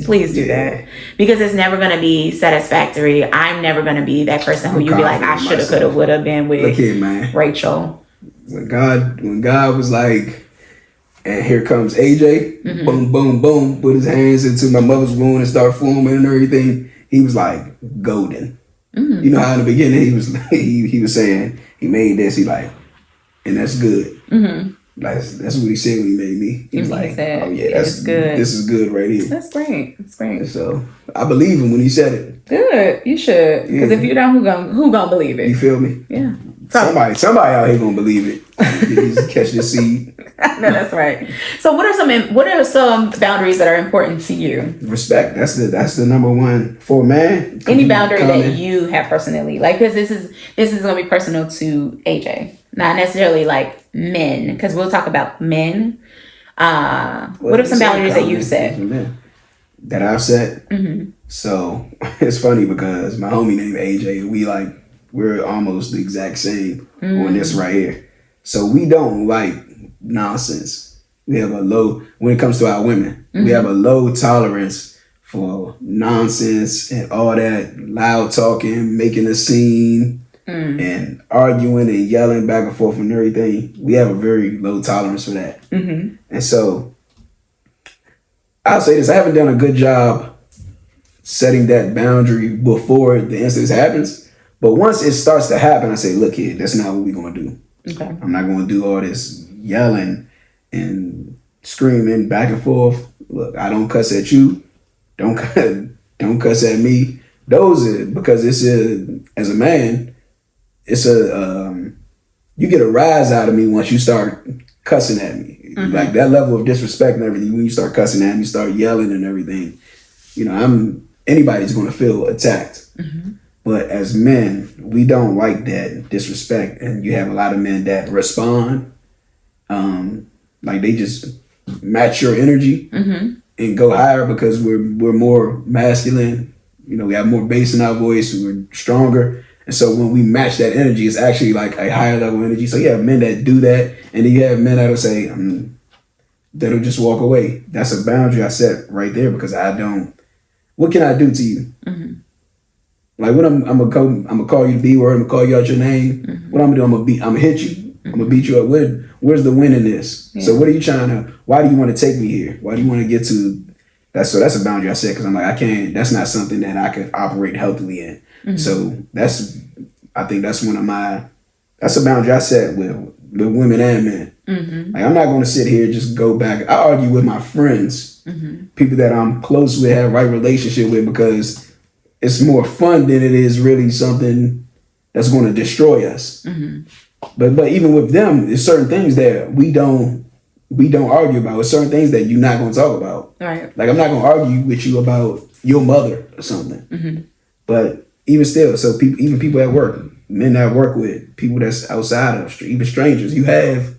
Please do that, because it's never going to be satisfactory. I'm never going to be that person who you be like, I should have, could have, would have been with. Look here, man. Rachel. When God was like, and here comes AJ, boom, boom, boom, put his hands into my mother's womb and start forming and everything. He was like golden. Mm-hmm. You know how in the beginning he was saying he made this. He like. And that's good. Mm-hmm. That's what he said when he made me. He was like, "Oh yeah, that's good. This is good right here." That's great. So I believe him when he said it. Good, you should. Because if you don't, who gonna believe it? You feel me? Yeah. Somebody out here gonna believe it. Catch the seed. No, that's right. So what are some boundaries that are important to you? Respect. That's the number one for a man. Any boundary that you have personally, like, because this is gonna be personal to AJ. Not necessarily like men, because we'll talk about men. What are some boundaries that you've set? That I've set? Mm-hmm. So it's funny because my homie named AJ, and we're almost the exact same on this right here. So we don't like nonsense. We have when it comes to our women, we have a low tolerance for nonsense and all that loud talking, making a scene. And arguing and yelling back and forth and everything. We have a very low tolerance for that. Mm-hmm. And so I'll say this, I haven't done a good job setting that boundary before the incident happens. But once it starts to happen, I say, look here, that's not what we're going to do. Okay. I'm not going to do all this yelling and screaming back and forth. Look, I don't cuss at you. Don't cuss at me. Because as a man, it's you get a rise out of me once you start cussing at me. Mm-hmm. Like that level of disrespect and everything, when you start cussing at me, start yelling and everything, anybody's going to feel attacked. Mm-hmm. But as men, we don't like that disrespect. And you have a lot of men that respond, like they just match your energy and go higher because we're more masculine. We have more bass in our voice, we're stronger. And so when we match that energy, it's actually like a higher level energy. So you have men that do that, and then you have men that'll say, that'll just walk away. That's a boundary I set right there because what can I do to you? Mm-hmm. Like when I'm gonna call you the B word, I'm gonna call you out your name. Mm-hmm. What I'm gonna do, I'm gonna hit you. Mm-hmm. I'm gonna beat you up. Where's the win in this? Yeah. So why do you want to take me here? Why do you want to get to That's a boundary I set because I'm like, I can't. That's not something that I can operate healthily in. So I think that's that's a boundary I set with women and men. Like I'm not going to sit here and just go back. I argue with my friends, people that I'm close with, have right relationship with, because it's more fun than it is really something that's going to destroy us. But even with them, there's certain things that we don't argue about. There's certain things that you're not going to talk about. Right. Like I'm not going to argue with you about your mother or something. But even still, so even people at work, men that I work with, people that's outside of, even strangers, you have,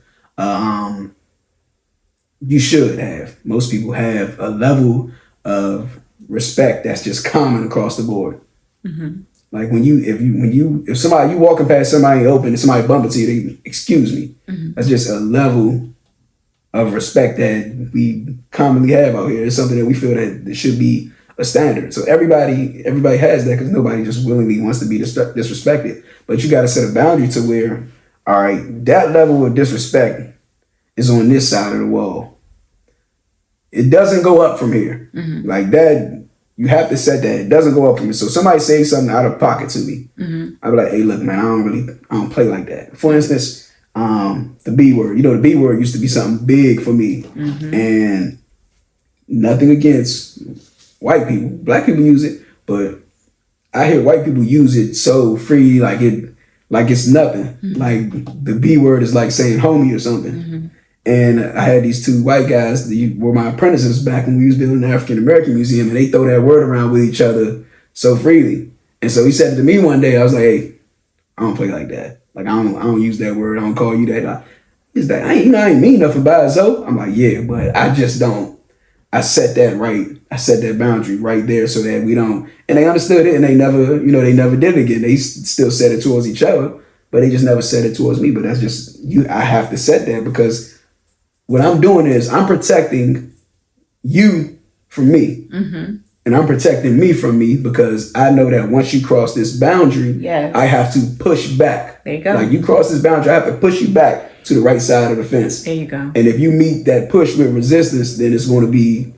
you should have. Most people have a level of respect that's just common across the board. Like if somebody, you walking past somebody open and somebody bump into you, they excuse me. That's just a level of respect that we commonly have out here. It's something that we feel that it should be a standard. So everybody has that, because nobody just willingly wants to be disrespected. But you got to set a boundary to where, all right, that level of disrespect is on this side of the wall. It doesn't go up from here. Like that, you have to set that. It doesn't go up from here. So somebody says something out of pocket to me, I'll be like, hey, look, man, I don't play like that. For instance, the B word. The B word used to be something big for me. And nothing against white people. Black people use it, but I hear white people use it so free, like it's nothing. Like the B word is like saying homie or something. And I had these two white guys that were my apprentices back when we was building the African American Museum, and they throw that word around with each other so freely. And so he said it to me one day. I was like, hey, I don't play like that. Like I don't use that word. I don't call you that. He's like, I ain't mean nothing by it. So I'm like, yeah, but I just don't. I set that right. I set that boundary right there so that we don't. And they understood it, and they never did it again. They still said it towards each other, but they just never said it towards me. But that's just you. I have to set that, because what I'm doing is I'm protecting you from me, and I'm protecting me from me, because I know that once you cross this boundary, I have to push back. There you go. Like you cross this boundary, I have to push you back to the right side of the fence. There you go. And if you meet that push with resistance, then it's going to be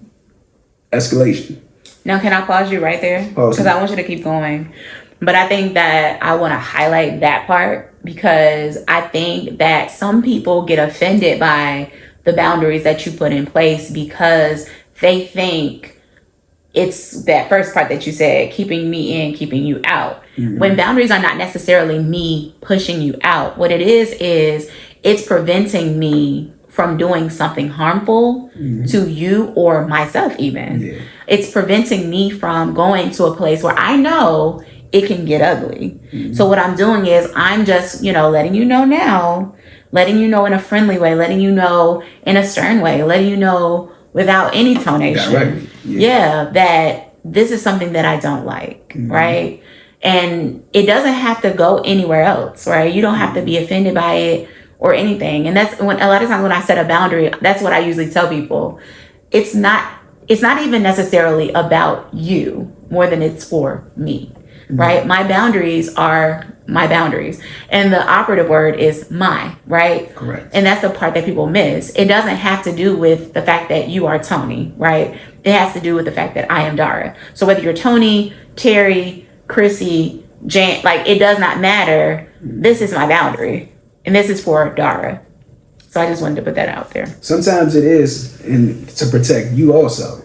escalation. Now, can I pause you right there? Because I want you to keep going. But I think that I want to highlight that part, because I think that some people get offended by the boundaries that you put in place, because they think it's that first part that you said, keeping me in, keeping you out. When boundaries are not necessarily me pushing you out. What it is it's preventing me from doing something harmful to you or myself even. It's preventing me from going to a place where I know it can get ugly. So what I'm doing is I'm just, letting you know now, letting you know in a friendly way, letting you know in a stern way, letting you know without any tonation. That this is something that I don't like, right? And it doesn't have to go anywhere else, right? You don't have to be offended by it or anything. And that's when a lot of times when I set a boundary, that's what I usually tell people. It's not even necessarily about you more than it's for me, right? My boundaries are my boundaries. And the operative word is my, right? Correct. And that's the part that people miss. It doesn't have to do with the fact that you are Tony, right? It has to do with the fact that I am Dara. So whether you're Tony, Terry, Chrissy, Jan, like it does not matter. This is my boundary. And this is for Dara. So I just wanted to put that out there. Sometimes it is to protect you also.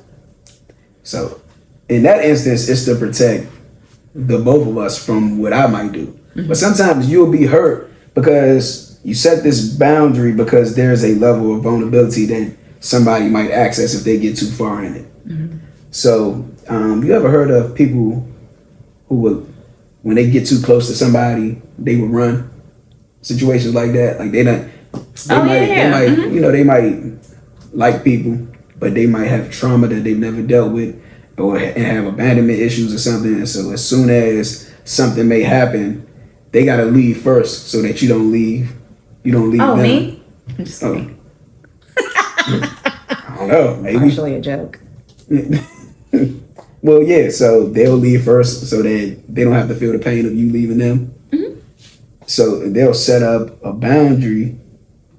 So in that instance, it's to protect the both of us from what I might do. But sometimes you'll be hurt because you set this boundary because there's a level of vulnerability that somebody might access if they get too far in it. So you ever heard of people who will, when they get too close to somebody, they will run? Situations like that, like they might like people, but they might have trauma that they've never dealt with, or have abandonment issues or something. And so as soon as something may happen, they gotta leave first so that you don't leave. You don't leave them. Me? I'm just kidding. I don't know. Maybe. Actually, a joke. Well, yeah. So they'll leave first so that they don't have to feel the pain of you leaving them. So they'll set up a boundary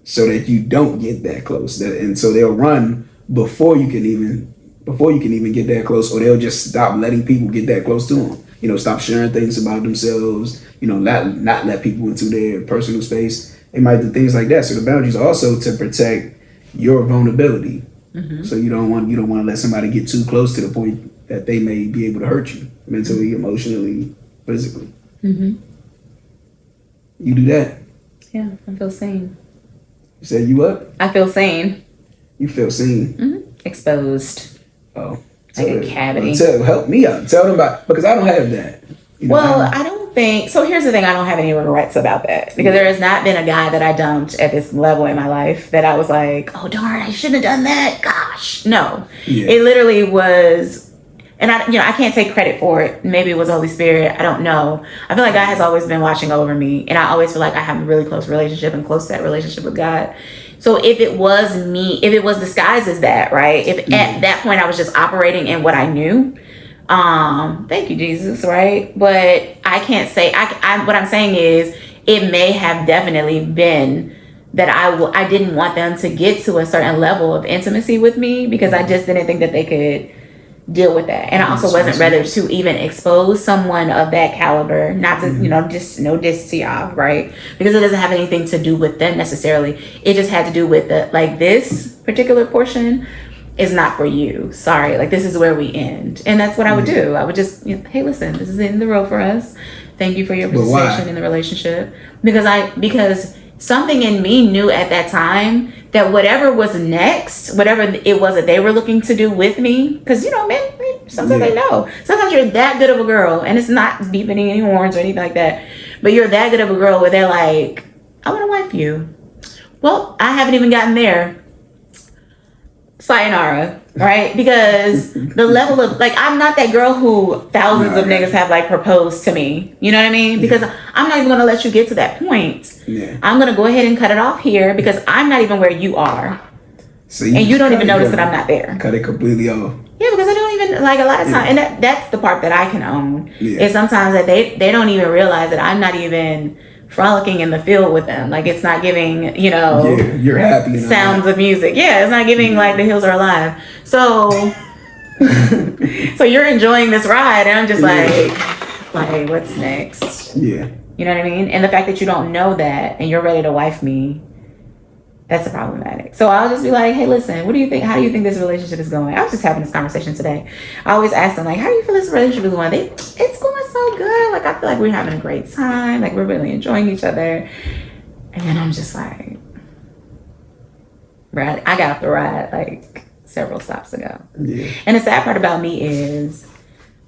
so that you don't get that close. And so they'll run before you can even before you can even get that close, or they'll just stop letting people get that close to them. You know, stop sharing things about themselves. You know, not let people into their personal space. They might do things like that. So the boundaries are also to protect your vulnerability. Mm-hmm. So you don't want to let somebody get too close to the point that they may be able to hurt you mentally, emotionally, physically. Mm-hmm. You do that. Yeah, I feel seen. You said you what? I feel seen. You feel seen. Mm-hmm. Exposed. Oh, like a cavity. Help me out. Tell them about, because I don't have that. You know, well, I don't think so. Here's the thing: I don't have any regrets about that because there has not been a guy that I dumped at this level in my life that I was like, "Oh darn, I shouldn't have done that." Gosh, no. Yeah. It literally was, and I can't take credit for it. Maybe it was Holy Spirit. I don't know. I feel like God has always been watching over me, and I always feel like I have a really close relationship and close to that relationship with God. So if it was me, if it was disguised as that, right? If at that point I was just operating in what I knew. Thank you, Jesus, right? But I can't say, what I'm saying is it may have definitely been that I didn't want them to get to a certain level of intimacy with me because I just didn't think that they could deal with that. And I also wasn't ready to even expose someone of that caliber, not to, just no diss to y'all, right? Because it doesn't have anything to do with them necessarily. It just had to do with this particular portion is not for you. Sorry. Like, this is where we end. And that's what I would do. I would just, hey, listen, this is the end of the road for us. Thank you for your participation in the relationship. Because something in me knew at that time that whatever was next, whatever it was that they were looking to do with me, because, men, sometimes they know. Sometimes you're that good of a girl, and it's not beeping any horns or anything like that, but you're that good of a girl where they're like, I want to wife you. Well, I haven't even gotten there. Sayonara, right? Because the level of, I'm not that girl who thousands of niggas have proposed to me. You know what I mean? Because I'm not even going to let you get to that point. Yeah. I'm going to go ahead and cut it off here because I'm not even where you are. So and you don't even notice that I'm not there. Cut it completely off. Yeah, because I don't even, a lot of times, and that's the part that I can own. Yeah. Is sometimes that they don't even realize that I'm not even frolicking in the field with them. It's not giving, you're happy sounds of music. Yeah, it's not giving the hills are alive. So so you're enjoying this ride and I'm just like what's next? Yeah. You know what I mean? And the fact that you don't know that and you're ready to wife me, that's problematic. So I'll just be like, hey, listen, what do you think? How do you think this relationship is going? I was just having this conversation today. I always ask them, how do you feel this relationship is going? It's going so good. I feel like we're having a great time. We're really enjoying each other. And then I'm just like, I got off the ride several stops ago. Yeah. And the sad part about me is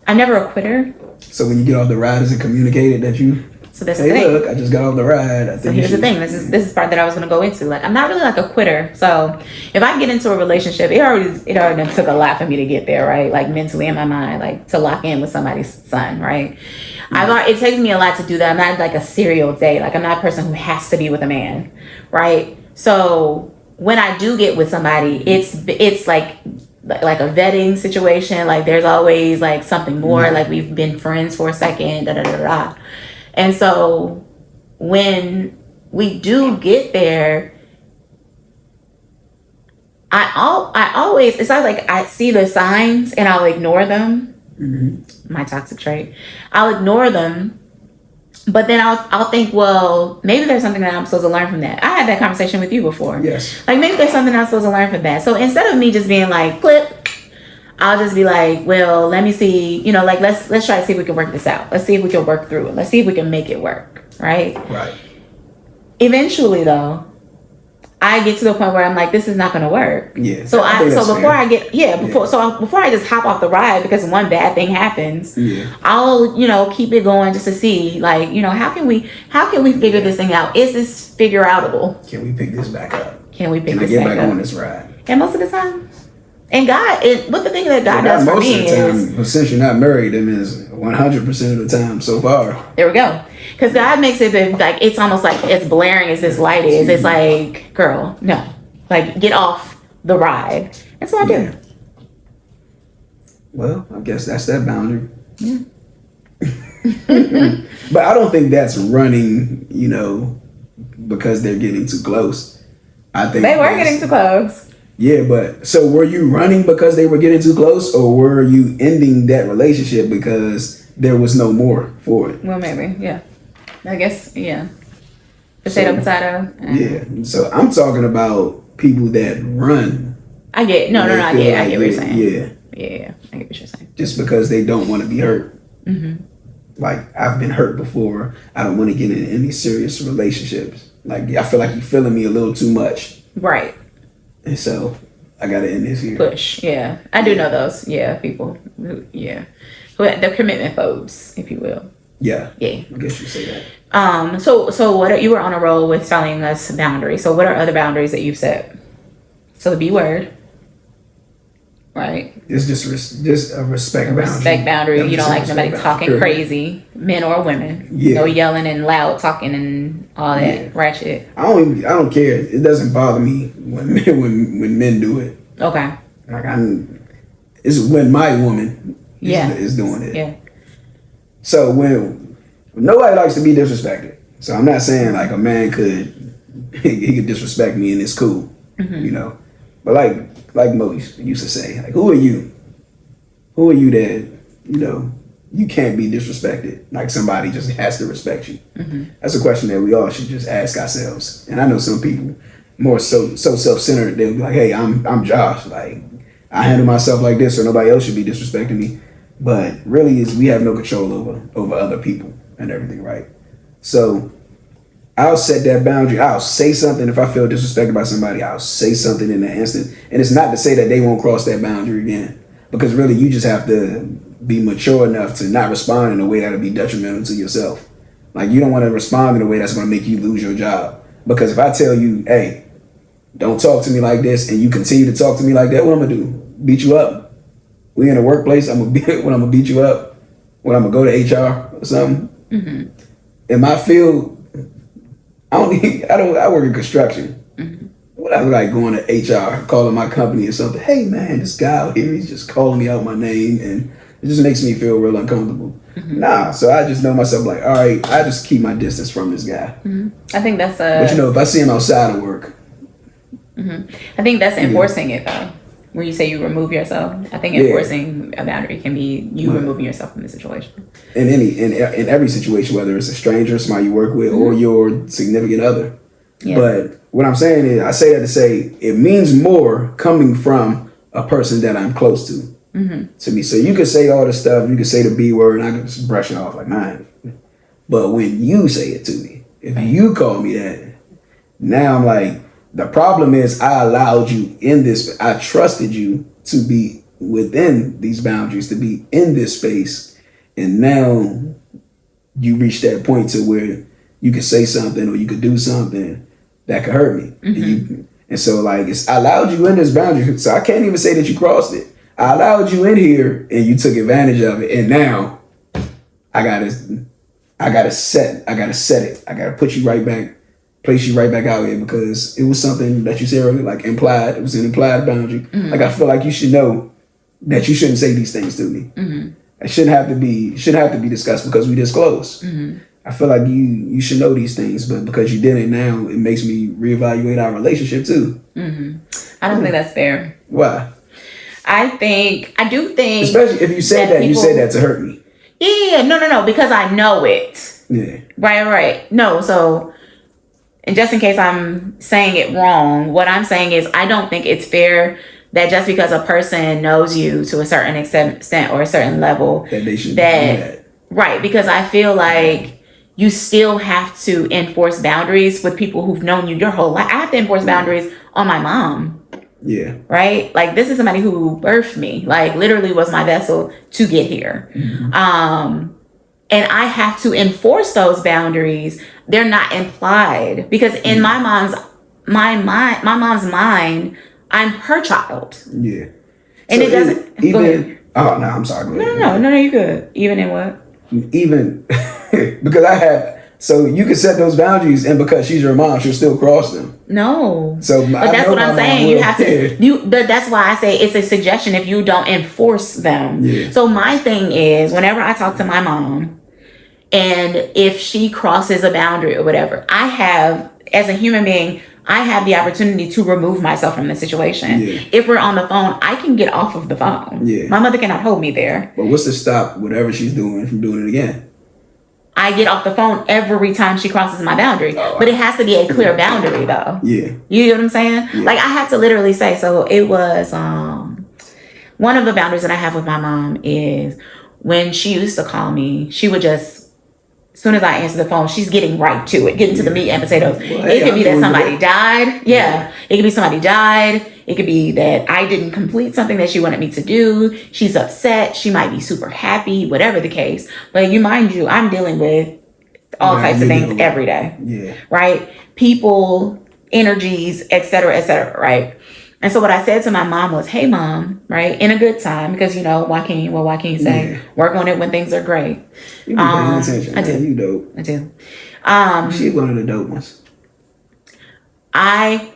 I'm never a quitter. So when you get off the ride, is it communicated that you... So that's hey, the thing. Look, I just got off the ride. So here's the thing. This is part that I was going to go into. I'm not really a quitter. So if I get into a relationship, it already took a lot for me to get there, right? Mentally in my mind, to lock in with somebody's son, right? Mm-hmm. It takes me a lot to do that. I'm not a serial date. I'm not a person who has to be with a man, right? So when I do get with somebody, it's like a vetting situation. There's always something more. Yeah. We've been friends for a second. Da da da da. And so when we do get there, I always, it's not I see the signs and I'll ignore them. Mm-hmm. My toxic trait. I'll ignore them, but then I'll think, well, maybe there's something that I'm supposed to learn from that. I had that conversation with you before. Yes. Maybe there's something I'm supposed to learn from that. So instead of me just being clip, I'll just be well, let me see, let's try to see if we can work this out. Let's see if we can work through it. Let's see if we can make it work. Right. Eventually though, I get to the point where I'm this is not going to work. Yeah. So before I just hop off the ride because one bad thing happens, I'll, keep it going just to see, how can we figure this thing out? Is this figure outable? Can we pick this back up? Can I get back on this ride? And most of the time. And God, what the thing that God does for me is... Since you're not married, that means 100% of the time so far. There we go. Because God makes it it's almost as blaring as this light is. It's girl, no. Get off the ride. That's what I do. Well, I guess that's that boundary. Yeah. But I don't think that's running, because they're getting too close. I think they were getting too close. Yeah, but so were you running because they were getting too close, or were you ending that relationship because there was no more for it? Well, maybe, yeah. I guess, yeah. Potato, So potato. yeah, so I'm talking about people that run. I get, no, when no, they no, I feel get, I like, get what you're saying. yeah, Yeah, I get what you're saying. just because they don't want to be hurt. Mm-hmm. Like I've been hurt before. I don't want to get in any serious relationships. Like I feel like you're feeling me a little too much, Right. and so I gotta end this here. Push, yeah. I do know those, yeah, people. Yeah. The commitment phobes, if you will. Yeah. Yeah. I guess you say that. So what you were on a roll with telling us boundaries. So what are other boundaries that you've set? So the B word, right? It's just a respect boundary. Respect boundary. Yeah, You don't like nobody talking boundary. crazy, men or women. Yeah. No yelling and loud talking and all that ratchet. I don't care. It doesn't bother me when men do it. Okay. Like it's when my woman is doing it. Yeah. So when nobody likes to be disrespected. So I'm not saying like a man he could disrespect me and it's cool, you know. But like Maurice used to say, like, who are you? Who are you that, you know, you can't be disrespected? Like somebody just has to respect you. That's a question that we all should just ask ourselves. And I know some people more so self-centered, they'll be like, hey, I'm Josh. Like I handle myself like this, or nobody else should be disrespecting me. But really, we have no control over other people and everything, right? So I'll set that boundary. I'll say something if I feel disrespected by somebody. I'll say something in that instant, and it's not to say that they won't cross that boundary again, because really, you just have to be mature enough to not respond in a way that'll be detrimental to yourself. Like you don't want to respond in a way that's going to make you lose your job. Because if I tell you, hey, don't talk to me like this, and you continue to talk to me like that, what I'm gonna do? Beat you up? We in a workplace. I'm gonna beat you up. When I'm gonna go to HR or something. In my field, I work in construction. What I like going to HR, calling my company or something. Hey man, this guy out here, he's just calling me out my name, and it just makes me feel real uncomfortable. Nah, so I just know myself like, all right, I just keep my distance from this guy. I think that's But you know, if I see him outside of work. I think that's enforcing it though. When you say you remove yourself, I think enforcing a boundary can be you removing yourself from the situation. In every situation, whether it's a stranger, somebody you work with, or your significant other. Yeah. But what I'm saying is, I say that to say it means more coming from a person that I'm close to. To me. So you could say all this stuff, you could say the B word, and I could just brush it off like, nah. But when you say it to me, if you call me that, now I'm like, the problem is I allowed you in this, I trusted you to be within these boundaries, to be in this space. And now you reach that point to where you could say something or you could do something that could hurt me. And so like, I allowed you in this boundary. So I can't even say that you crossed it. I allowed you in here and you took advantage of it. And now I gotta set it. I gotta put you right back. Place you right back out here because it was something that you said earlier, like implied. It was an implied boundary. Like I feel like you should know that you shouldn't say these things to me. It shouldn't have to be discussed because we disclosed. I feel like you should know these things, but because you didn't now, it makes me reevaluate our relationship too. I don't think that's fair. Why? I do think, especially if you said that, you said that to hurt me. Yeah, no, because I know it. Yeah. Right. No, so. And just in case I'm saying it wrong, what I'm saying is I don't think it's fair that just because a person knows you to a certain extent or a certain level that they should do that. Right, because I feel like you still have to enforce boundaries with people who've known you your whole life. I have to enforce boundaries on my mom. Yeah. Right? Like this is somebody who birthed me, like literally was my vessel to get here. And I have to enforce those boundaries. They're not implied because in my mom's mind, I'm her child. Yeah. And so it doesn't even. Oh no, I'm sorry. No, you good. Even in what? Even because I have. So you can set those boundaries, and because she's your mom, she'll still cross them. No. So, but that's what I'm saying. You have to. But that's why I say it's a suggestion if you don't enforce them. Yeah. So my thing is, whenever I talk to my mom, and if she crosses a boundary or whatever, I have, as a human being, I have the opportunity to remove myself from the situation. Yeah. If we're on the phone, I can get off of the phone. Yeah. My mother cannot hold me there. But what's to stop whatever she's doing from doing it again? I get off the phone every time she crosses my boundary. But it has to be a clear boundary, though. Yeah. You know what I'm saying? Yeah. Like, I have to literally say, so it was, one of the boundaries that I have with my mom is when she used to call me, she would just, as soon as I answer the phone, she's getting right to it, getting to the meat and potatoes. Well, hey, it could be that somebody died. Yeah. It could be somebody died. It could be that I didn't complete something that she wanted me to do. She's upset. She might be super happy, whatever the case. But mind you, I'm dealing with all types of things every day. Yeah. Right? People, energies, et cetera, right? And so what I said to my mom was, hey, Mom, right? In a good time, because, why can't you say? Yeah. Work on it when things are great. You be paying attention. I do. You dope. I do. She's one of the dope ones. I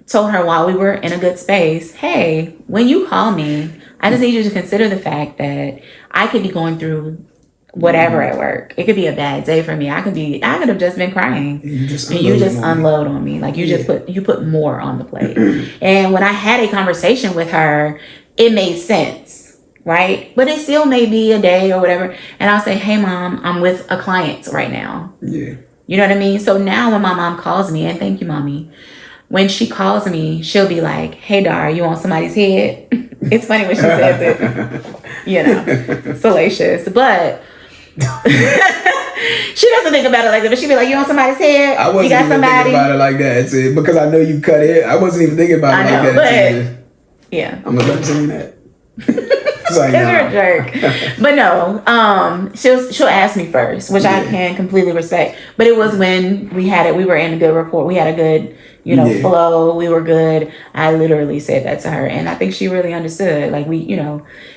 told her while we were in a good space, hey, when you call me, I just need you to consider the fact that I could be going through whatever at work. It could be a bad day for me. I could have just been crying. You just unload on me. Like you put more on the plate. And when I had a conversation with her, it made sense, right? But it still may be a day or whatever. And I'll say, hey, Mom, I'm with a client right now. Yeah. You know what I mean? So now when my mom calls me, and thank you, Mommy, when she calls me, she'll be like, hey, Dar, you want somebody's head? It's funny when she says it, salacious. But she doesn't think about it like that. But she'd be like, you want somebody's head? I wasn't even thinking about it like that, because I know you cut it. I wasn't even thinking about it like that. But, yeah. I'm going to say that. Like, you're a jerk. But no, she'll ask me first, which I can completely respect. But it was when we were in a good rapport. We had a good, flow. We were good. I literally said that to her. And I think she really understood. Like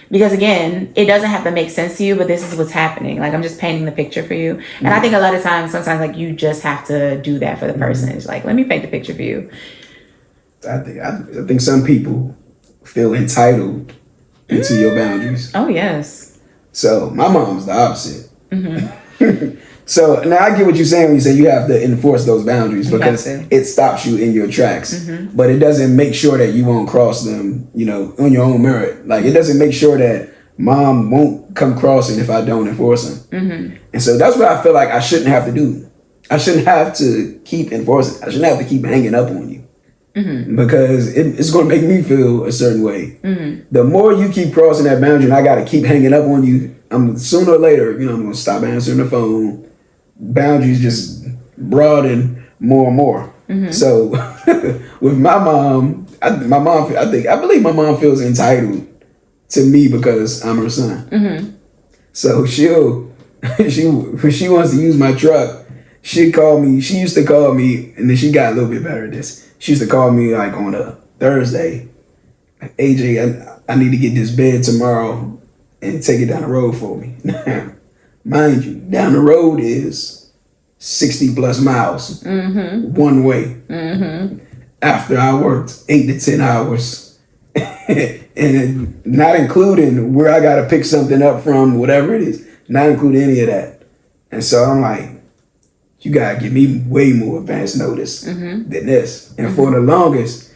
because again, it doesn't have to make sense to you, but this is what's happening. Like, I'm just painting the picture for you. And I think a lot of times, sometimes, like, you just have to do that for the person. It's like, let me paint the picture for you. I think some people feel entitled into your boundaries. Oh, yes. So my mom's the opposite. Mm-hmm. So now I get what you're saying when you say you have to enforce those boundaries, because it stops you in your tracks. Mm-hmm. But it doesn't make sure that you won't cross them, on your own merit. Like, it doesn't make sure that Mom won't come crossing if I don't enforce them. Mm-hmm. And so that's what I feel like I shouldn't have to do. I shouldn't have to keep enforcing. I shouldn't have to keep hanging up on you. Mm-hmm. Because it's going to make me feel a certain way. Mm-hmm. The more you keep crossing that boundary and I got to keep hanging up on you, I'm sooner or later, I'm going to stop answering the phone. Boundaries just broaden more and more. Mm-hmm. So with my mom, I believe my mom feels entitled to me because I'm her son. Mm-hmm. So when she wants to use my truck, she used to call me, and then she got a little bit better at this. She used to call me like on a Thursday. Like, AJ, I need to get this bed tomorrow and take it down the road for me. Mind you, down the road is 60 plus miles, one way. Mm-hmm. After I worked 8 to 10 hours, and not including where I got to pick something up from, whatever it is, not including any of that. And so I'm like, you got to give me way more advance notice than this. And for the longest,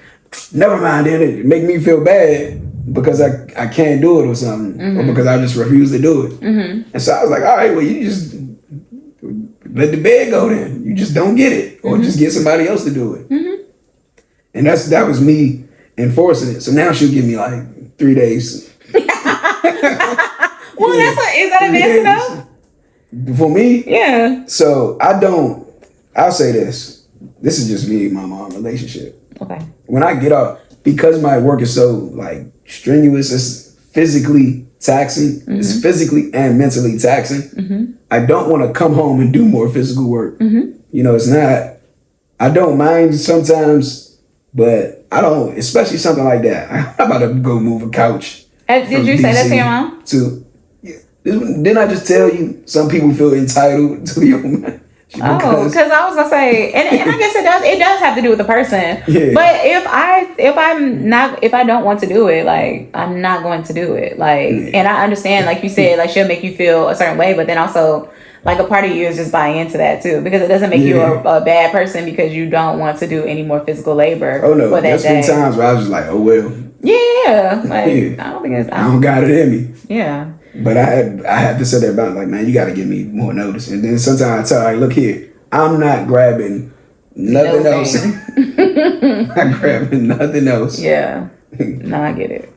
never mind, it make me feel bad because I can't do it or something, or because I just refuse to do it. Mm-hmm. And so I was like, all right, well, you just let the bed go then. You just don't get it, or just get somebody else to do it. Mm-hmm. And that was me enforcing it. So now she'll give me like 3 days. Well, is that advance enough? For me? Yeah. So I'll say this. This is just me and my mom relationship. Okay. When I get up, because my work is so like strenuous, it's physically taxing, it's physically and mentally taxing. Mm-hmm. I don't want to come home and do more physical work. Mm-hmm. It's not, I don't mind sometimes, but I don't, especially something like that. I'm about to go move a couch. Did you say that to your mom? Didn't I just tell you some people feel entitled to your man? Because I was gonna say, and I guess it does have to do with the person. Yeah. But if I don't want to do it, like, I'm not going to do it. Like, and I understand, like you said, like, she'll make you feel a certain way, but then also, like a part of you is just buying into that too, because it doesn't make you a bad person because you don't want to do any more physical labor. Oh no, for that there's been day. times where I was just like, oh well. Yeah, like I don't think it's. I don't got it in me. Yeah. But I had to set that boundary. Like, man, you got to give me more notice. And then sometimes I tell, like, look here, I'm not grabbing nothing else. Not grabbing nothing else. Yeah. No, I get it.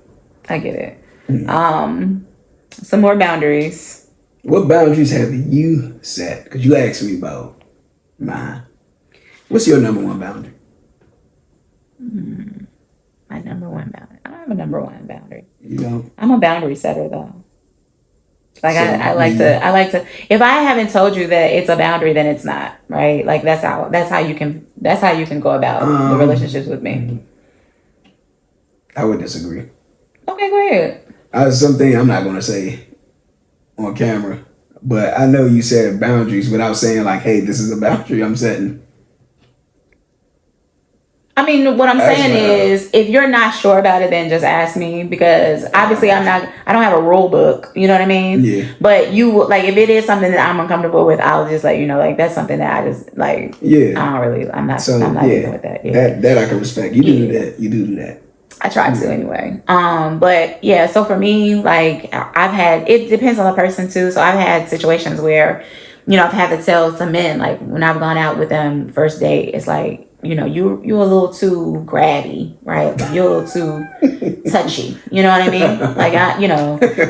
Some more boundaries. What boundaries have you set? Because you asked me about mine. What's your number one boundary? My number one boundary. I don't have a number one boundary. You know, I'm a boundary setter though. Like so, I like to. If I haven't told you that it's a boundary, then it's not, right. Like that's how you can go about the relationships with me. I would disagree. Okay, go ahead. Something I'm not gonna say on camera, but I know you said boundaries without saying like, "Hey, this is a boundary I'm setting." I mean, what I'm saying is, if you're not sure about it, then just ask me, because obviously I don't have a rule book, you know what I mean? Yeah. But you, like, if it is something that I'm uncomfortable with, I'll just let you know, like, that's something that I just, like, I'm not dealing with that. Yeah. That I can respect. You do that. You do that. I try to anyway. But yeah, so for me, like, it depends on the person too. So I've had situations where, I've had to tell some men, like, when I've gone out with them first date, it's like, you're a little too grabby, right? You're a little too touchy. You know what I mean? Like,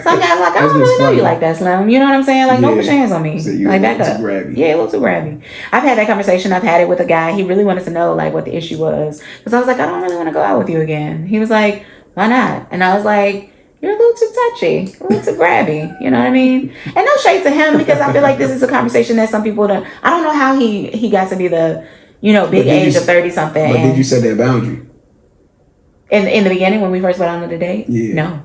some guys like, I don't really know you like that, Slim. You know what I'm saying? Like, don't put your hands on me. So like, back up. Yeah, a little too grabby. I've had that conversation. I've had it with a guy. He really wanted to know, like, what the issue was. Because I was like, I don't really want to go out with you again. He was like, why not? And I was like, you're a little too touchy, a little too grabby. You know what I mean? And no shade to him, because I feel like this is a conversation that some people don't. I don't know how he got to be the, big age of 30 something. But did you set that boundary? In the beginning when we first went on the date? Yeah. No.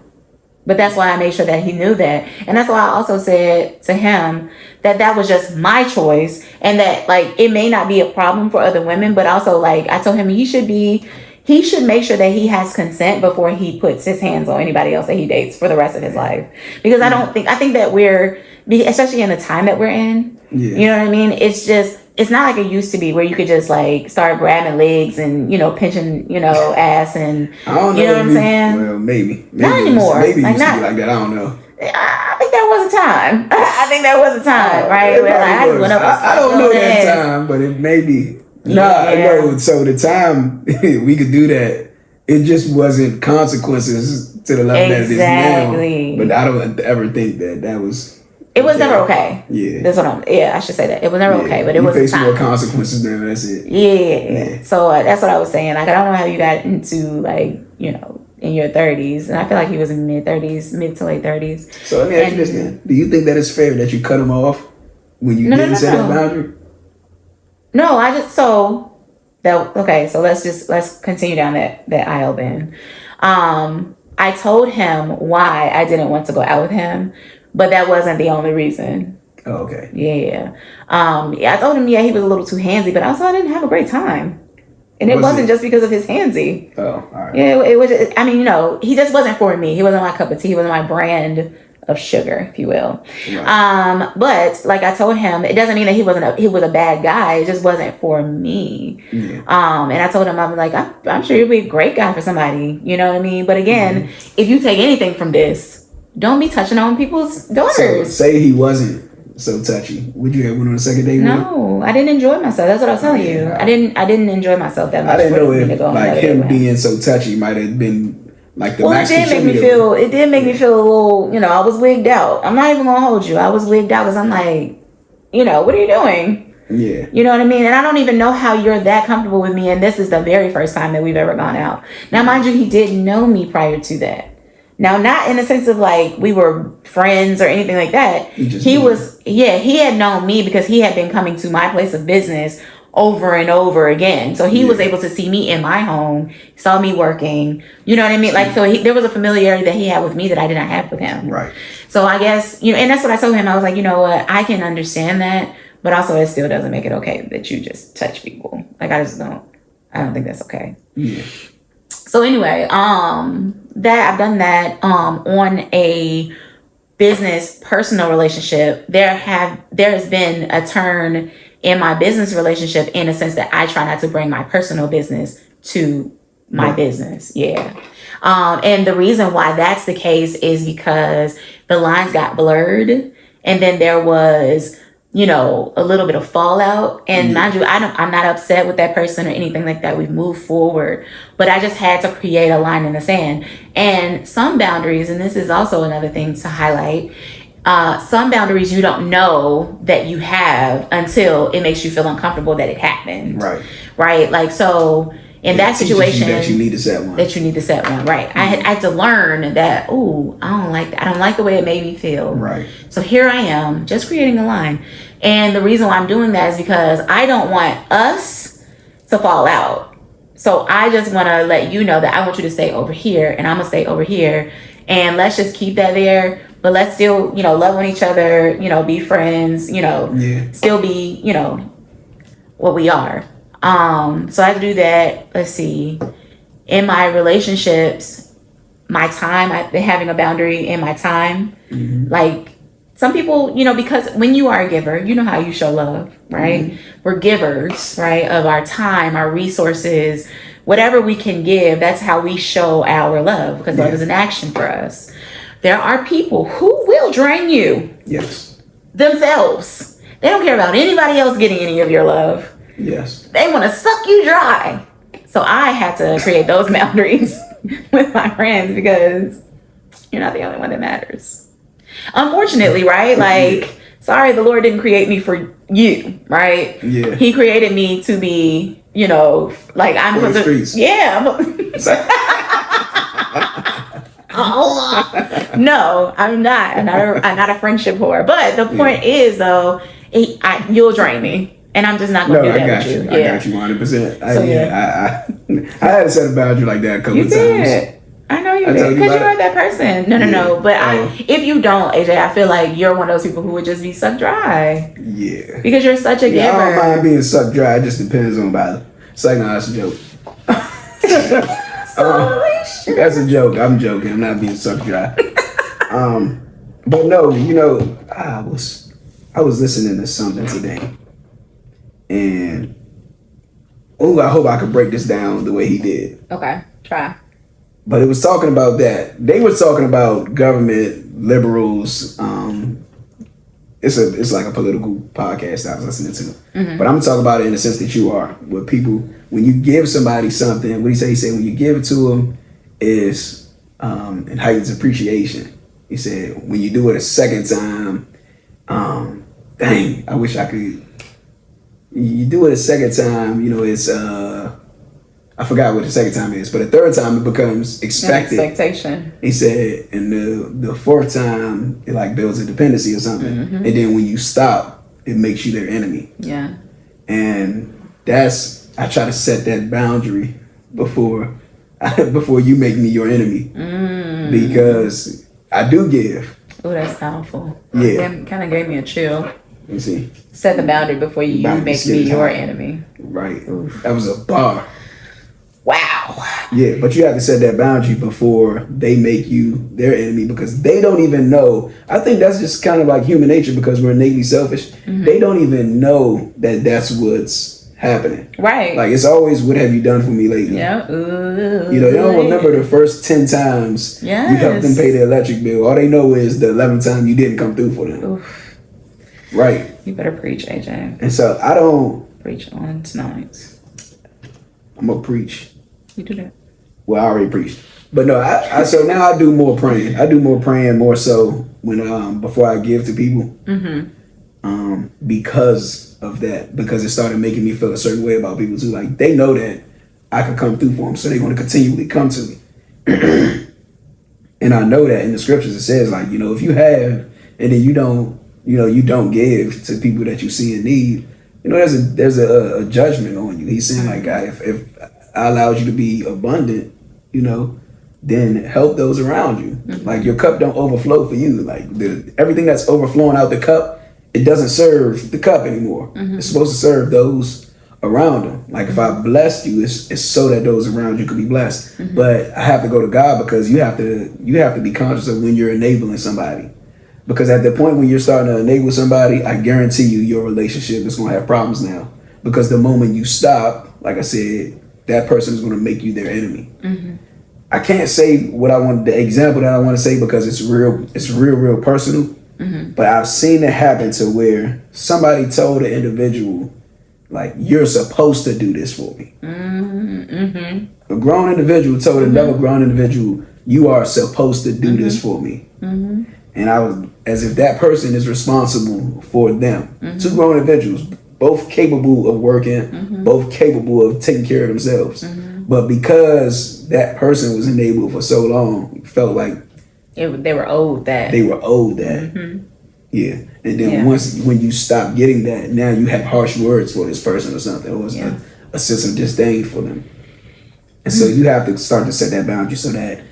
But that's why I made sure that he knew that. And that's why I also said to him that was just my choice, and that, like, it may not be a problem for other women, but also, like, I told him he should make sure that he has consent before he puts his hands on anybody else that he dates for the rest of his life. Because I think that we're, especially in the time that we're in, you know what I mean? It's not like it used to be where you could just, like, start grabbing legs and, pinching, ass and, I don't know, you know what I'm saying? Well, maybe. Not anymore. Maybe it used to be like that. I don't know. I think there was a time. Right? Where, like, I went up and I don't know that time, but it may be. No. So the time we could do that, it just wasn't consequences to the level that it is now. But I don't ever think that was. It was never okay. Yeah. That's what I should say that. It was never okay, but it was a time. More consequences now, that's it. Yeah. So that's what I was saying. Like, I don't know how you got into, like, in your 30s. And I feel like he was in mid to late 30s. So let me ask you this then. Do you think that it's fair that you cut him off when you didn't set that boundary? No, so let's continue down that aisle then. I told him why I didn't want to go out with him, but that wasn't the only reason. Oh, okay. Yeah. I told him, he was a little too handsy, but also I didn't have a great time. And it wasn't just because of his handsy. Oh, all right. Yeah, it was, he just wasn't for me. He wasn't my cup of tea. He wasn't my brand of sugar, if you will. Right. But like I told him, it doesn't mean that he was a bad guy. It just wasn't for me. Yeah. And I told him, I'm like, I'm sure you'd be a great guy for somebody. You know what I mean? But again, if you take anything from this, don't be touching on people's daughters. So say he wasn't so touchy, would you have went on a second date? No, I didn't enjoy myself. That's what I was telling you. I didn't enjoy myself that much. I didn't know if like him being so touchy might have been like the max. It did make me feel a little. I was wigged out. I'm not even gonna hold you. I was wigged out because I'm like, what are you doing? Yeah. You know what I mean? And I don't even know how you're that comfortable with me. And this is the very first time that we've ever gone out. Now, mind you, he didn't know me prior to that. Now, not in the sense of like we were friends or anything like that. He had known me because he had been coming to my place of business over and over again. So he was able to see me in my home, saw me working. You know what I mean? Like, so there was a familiarity that he had with me that I did not have with him. Right. So I guess, and that's what I told him. I was like, you know what? I can understand that, but also it still doesn't make it okay that you just touch people. Like, I don't think that's okay. Yeah. So anyway, that I've done that on a business personal relationship, there has been a turn in my business relationship in a sense that I try not to bring my personal business to my business. Yeah. And the reason why that's the case is because the lines got blurred, and then there was, a little bit of fallout. And mind you, I'm not upset with that person or anything like that. We've moved forward, but I just had to create a line in the sand. And some boundaries, and this is also another thing to highlight, some boundaries you don't know that you have until it makes you feel uncomfortable that it happened. Right. Like, so in that situation, that you need to set one. Right. I had to learn that, I don't like that. I don't like the way it made me feel. Right. So here I am just creating a line. And the reason why I'm doing that is because I don't want us to fall out. So I just want to let you know that I want you to stay over here and I'm going to stay over here. And let's just keep that there. But let's still, love on each other, be friends, still be, what we are. So I do that. Let's see. In my relationships, my time, I've been having a boundary in my time. Like some people, because when you are a giver, you know how you show love, right? We're givers, right? Of our time, our resources, whatever we can give, that's how we show our love, because love is an action for us. There are people who will drain you. Yes. Themselves. They don't care about anybody else getting any of your love. Yes. They want to suck you dry. So I had to create those boundaries with my friends because you're not the only one that matters. Unfortunately, right? Like, sorry, the Lord didn't create me for you, right? Yeah. He created me to be, like I'm for the streets. Yeah. No, I'm not. I'm not a friendship whore. But the point is, though, you'll drain me. And I'm just not going to do that with you. I got you 100%. I had to set a boundary like that a couple of times. Did. I know you did. Because you are that person. No. But if you don't, AJ, I feel like you're one of those people who would just be sucked dry. Yeah. Because you're such a giver. I don't mind being sucked dry. It just depends on about. It's like, no, that's a joke. That's a joke. I'm joking. I'm not being sucked dry. But no, I was listening to something today. And I hope I could break this down the way he did. Okay, try. But it was talking about that. They were talking about government, liberals. It's like a political podcast I was listening to. But I'm talking about it in the sense that you are. With people, when you give somebody something, what do you say? He said when you give it to them is it heightens appreciation. He said when you do it a second time, dang, I wish I could. You do it a second time, it's I forgot what the second time is, but the third time it becomes expected. Expectation. He said, and the fourth time it like builds a dependency or something, and then when you stop, it makes you their enemy. Yeah. And I try to set that boundary before you make me your enemy, because I do give. Oh, that's powerful. Yeah. That kind of gave me a chill. You see. Set the boundary before you make me your enemy. Right. Oof. That was a bar. Wow. Yeah, but you have to set that boundary before they make you their enemy, because they don't even know. I think that's just kind of like human nature, because we're innately selfish. They don't even know that that's what's happening. Right. Like, it's always, what have you done for me lately? Yeah. Ooh, they don't remember the first 10 times you helped them pay the electric bill. All they know is the 11th time you didn't come through for them. Oof. Right. You better preach, AJ. And so I don't preach on tonight. I'm gonna preach. You do that. Well, I already preached, but no. So now I do more praying. I do more praying more so when before I give to people. Because of that, because it started making me feel a certain way about people too. Like, they know that I could come through for them, so they're going to continually come to me. And I know that in the scriptures it says, like, if you have and then you don't give to people that you see in need, there's a judgment on you. He's saying, like, if I allowed you to be abundant, then help those around you. Like, your cup don't overflow for you. Like, everything that's overflowing out the cup, it doesn't serve the cup anymore. It's supposed to serve those around them. Like, if I blessed you, it's so that those around you could be blessed. But I have to go to God, because you have to be conscious of when you're enabling somebody. Because at the point when you're starting to enable somebody, I guarantee you your relationship is going to have problems now. Because the moment you stop, like I said, that person is going to make you their enemy. I can't say what I want, the example that I want to say, because it's real personal. But I've seen it happen to where somebody told an individual, like, you're supposed to do this for me. A grown individual told another grown individual, you are supposed to do this for me. And I was, as if that person is responsible for them. Two grown individuals, both capable of working, both capable of taking care of themselves. But because that person was enabled for so long, it felt like they were owed that. They were owed that. Yeah. And then when you stop getting that, now you have harsh words for this person or something, or a sense of disdain for them. And so you have to start to set that boundary so that,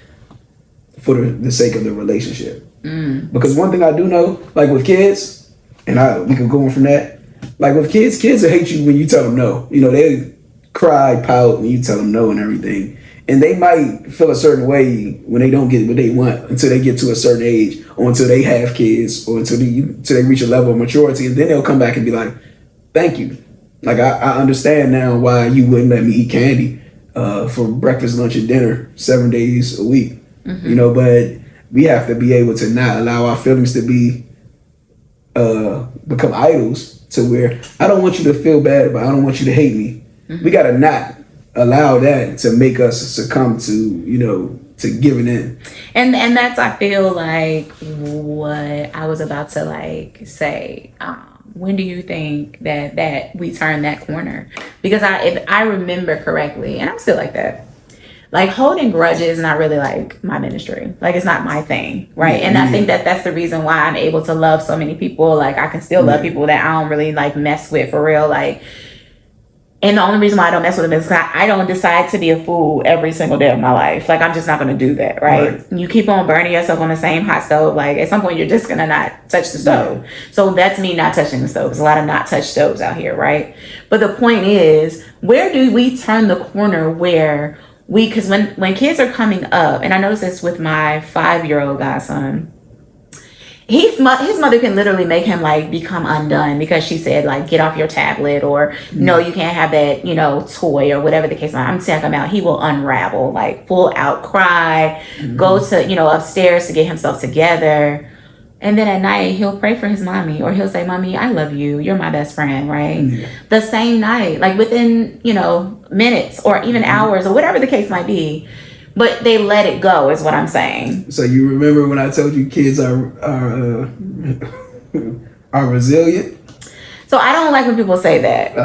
for the sake of the relationship. Because one thing I do know, like with kids, and we can go on from that, like with kids will hate you when you tell them no. You know, they cry, pout when you tell them no and everything. And they might feel a certain way when they don't get what they want until they get to a certain age, or until they have kids, or until they reach a level of maturity. And then they'll come back and be like, thank you. Like, I understand now why you wouldn't let me eat candy for breakfast, lunch, and dinner 7 days a week. You know, but we have to be able to not allow our feelings to be become idols, to where I don't want you to feel bad, but I don't want you to hate me. We got to not allow that to make us succumb to, you know, to giving in. And that's, I feel like, what I was about to like say. When do you think that we turn that corner? Because if I remember correctly, and I'm still like that, like holding grudges is not really like my ministry. Like, it's not my thing, right? And I think that's the reason why I'm able to love so many people. Like, I can still love people that I don't really like mess with for real. Like, and the only reason why I don't mess with them is because I don't decide to be a fool every single day of my life. Like, I'm just not going to do that, right? You keep on burning yourself on the same hot stove. Like, at some point, you're just going to not touch the stove. So that's me not touching the stove. There's a lot of not touch stoves out here, right? But the point is, where do we turn the corner where because when kids are coming up, and I noticed this with my 5-year-old godson, his mother can literally make him like become undone because she said like, get off your tablet, or no, you can't have that, you know, toy, or whatever the case. I'm checking him out. He will unravel, like full out cry, go to, you know, upstairs to get himself together. And then at night, he'll pray for his mommy, or he'll say, Mommy, I love you. You're my best friend, right? The same night, like within, you know, minutes or even hours or whatever the case might be. But they let it go is what I'm saying. So you remember when I told you kids are resilient? So I don't like when people say that.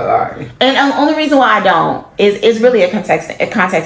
And the only reason why I don't is really a context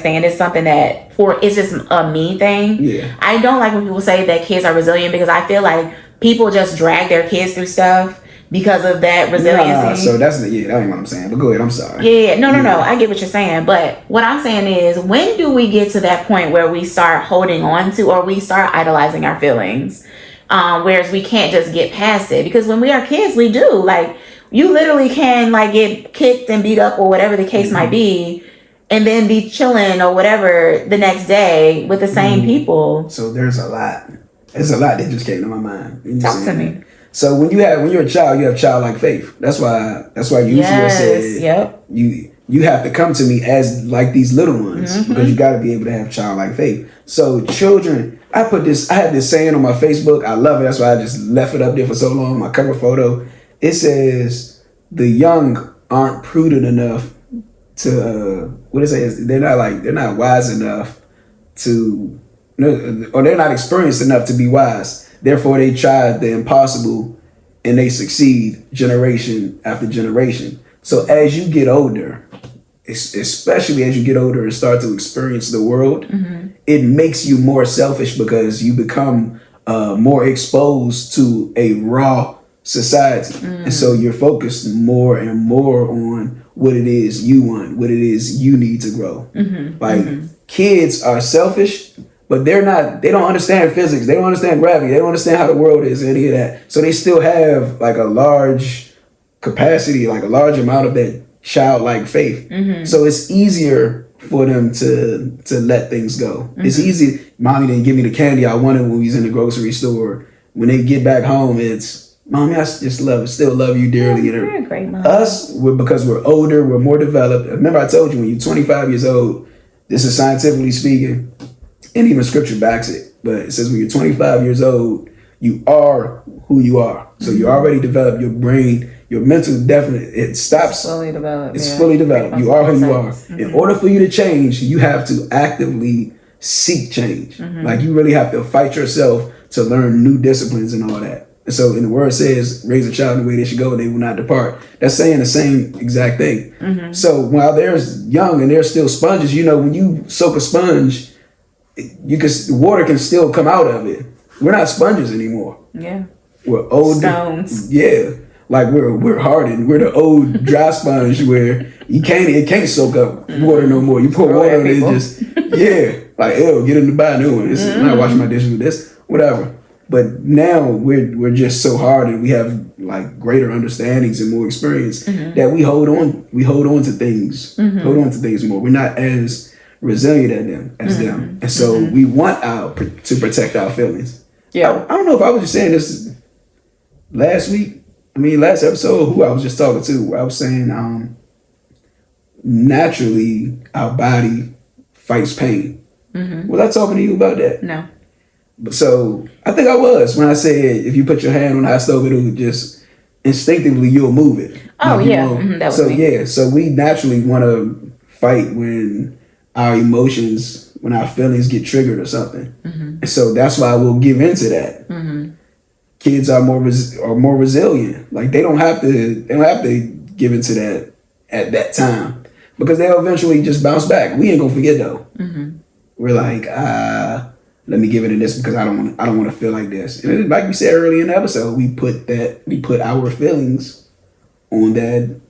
thing. And it's something that it's just a me thing. Yeah. I don't like when people say that kids are resilient, because I feel like people just drag their kids through stuff because of that resiliency. So that ain't what I'm saying. But go ahead, I'm sorry. Yeah, no. I get what you're saying. But what I'm saying is, when do we get to that point where we start holding on to, or we start idolizing our feelings? Whereas we can't just get past it. Because when we are kids, we do. Like, you literally can like get kicked and beat up or whatever the case might be, and then be chilling or whatever the next day with the same people. So there's a lot. There's a lot that just came to my mind. Talk to me. So when you're a child, you have childlike faith. That's why Yeshua said, you have to come to me as like these little ones, because you got to be able to have childlike faith. So children, I have this saying on my Facebook. I love it. That's why I just left it up there for so long. My cover photo. It says, the young aren't prudent enough to, they're not wise enough to, or they're not experienced enough to be wise. Therefore, they try the impossible and they succeed generation after generation. So as you get older, especially as you get older and start to experience the world, it makes you more selfish, because you become more exposed to a raw society. And so you're focused more and more on what it is you want, what it is you need to grow. Kids are selfish, but they don't understand physics, they don't understand gravity, they don't understand how the world is, any of that. So they still have like a large capacity, like a large amount of that childlike faith. So it's easier for them to let things go. It's easy. Mommy didn't give me the candy I wanted when we was in the grocery store. when they get back home, it's, mommy, I still love you dearly. You're a great mom. Us, because we're older, we're more developed. Remember, I told you when you're 25 years old, this is scientifically speaking, and even scripture backs it. But it says when you're 25 years old, you are who you are. So you already developed your brain, your mental definitely, it stops. Fully developed. It's fully developed. You are who you are. In order for you to change, you have to actively seek change. Like you really have to fight yourself to learn new disciplines and all that. And so in the word says, raise a child in the way they should go, they will not depart. That's saying the same exact thing. So while they're young and they're still sponges, you know, when you soak a sponge, water can still come out of it. We're not sponges anymore. Yeah. We're old stones. Yeah. Like we're hardened. We're the old dry sponge where it can't soak up water no more. You pour water on it, just like get in the buy a new one. I'm not washing my dishes with this, whatever. But now we're just so hardened. We have like greater understandings and more experience that we hold on to things. Hold on to things more. We're not as resilient as them. And so we want to protect our feelings. Yeah. I don't know if I was just saying this last episode, who I was just talking to, I was saying naturally our body fights pain. Was I talking to you about that? No. So I think I was when I said if you put your hand on the hot stove, it'll just instinctively you'll move it. Oh like, yeah, that was me. So we naturally want to fight when our emotions, when our feelings get triggered or something, and so that's why we'll give into that. Kids are more resilient. Like they don't have to give into that at that time because they'll eventually just bounce back. We ain't gonna forget though. We're like let me give it in this because I don't want to feel like this. And like we said earlier in the episode, we put our feelings on that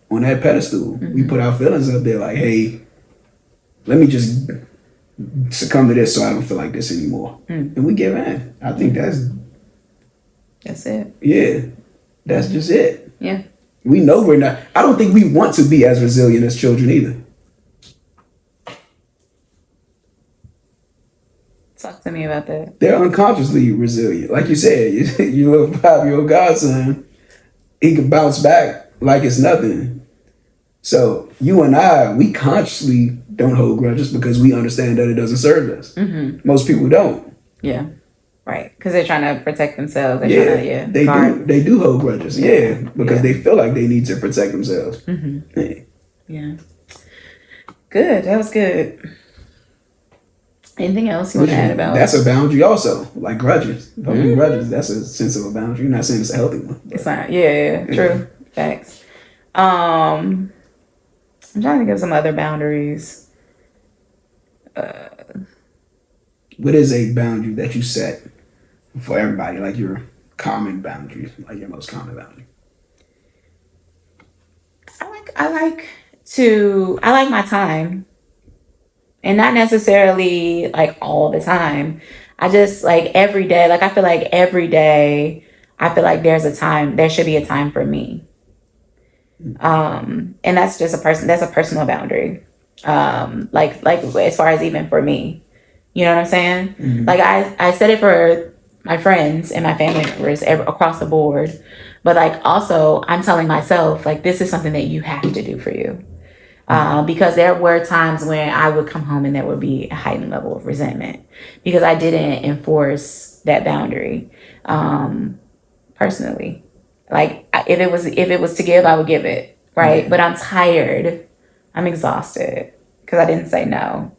pedestal. We put our feelings up there like, hey, let me just succumb to this so I don't feel like this anymore. And we give in. I think that's it. Yeah. That's just it. Yeah. We know we're not. I don't think we want to be as resilient as children either. Talk to me about that. They're unconsciously resilient. Like you said, your little 5-year-old godson, he can bounce back like it's nothing. So you and I, we consciously don't hold grudges because we understand that it doesn't serve us. Most people don't. Yeah. Right. Because they're trying to protect themselves. They do hold grudges. Yeah. Because they feel like they need to protect themselves. Yeah. Good. That was good. Anything else you want to add about? That's a boundary also, like grudges. Grudges, that's a sense of a boundary. You're not saying it's a healthy one. It's not. Yeah, true. Facts. I'm trying to give some other boundaries. What is a boundary that you set for everybody? Like your common boundaries, like your most common boundary? I like my time. And not necessarily like all the time. I just like every day, like I feel like every day, I feel like there should be a time for me. And that's just that's a personal boundary. Like as far as even for me, you know what I'm saying? Like I said it for my friends and my family members across the board, but like also I'm telling myself like, this is something that you have to do for you. Because there were times when I would come home and there would be a heightened level of resentment because I didn't enforce that boundary personally. Like if it was to give, I would give it, right? But I'm tired, I'm exhausted because I didn't say no,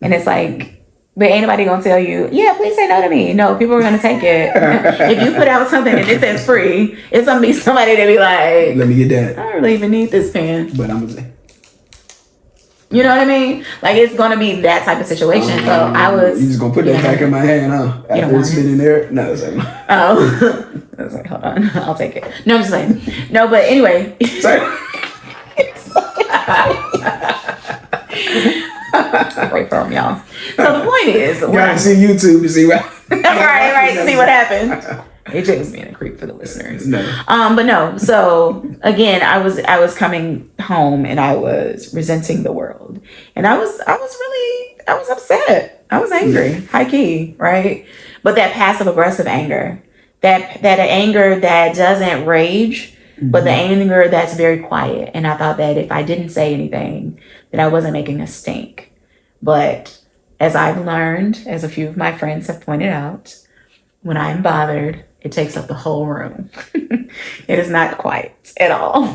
and it's like, but ain't nobody gonna tell you, yeah, please say no to me. No, people are gonna take it. If you put out something and it says free, it's gonna be somebody that be like, let me get that. I don't really even need this pen, but I'm gonna say. You know what I mean? Like it's gonna be that type of situation. So I was. You just gonna put that back in my hand, huh? After it's been in there? No, it's like. Oh, I was like, hold on, I'll take it. No, I'm just saying. No, but anyway. Sorry. Wait for him, y'all. So the point is, you gotta see YouTube to see what. right. See what happened. AJ was being a creep for the listeners. No. But no. So again, I was coming home and I was resenting the world, and I was upset. I was angry, high key, right? But that passive aggressive anger, that anger that doesn't rage, but the anger that's very quiet. And I thought that if I didn't say anything, that I wasn't making a stink. But as I've learned, as a few of my friends have pointed out, when I'm bothered, it takes up the whole room. It is not quiet at all.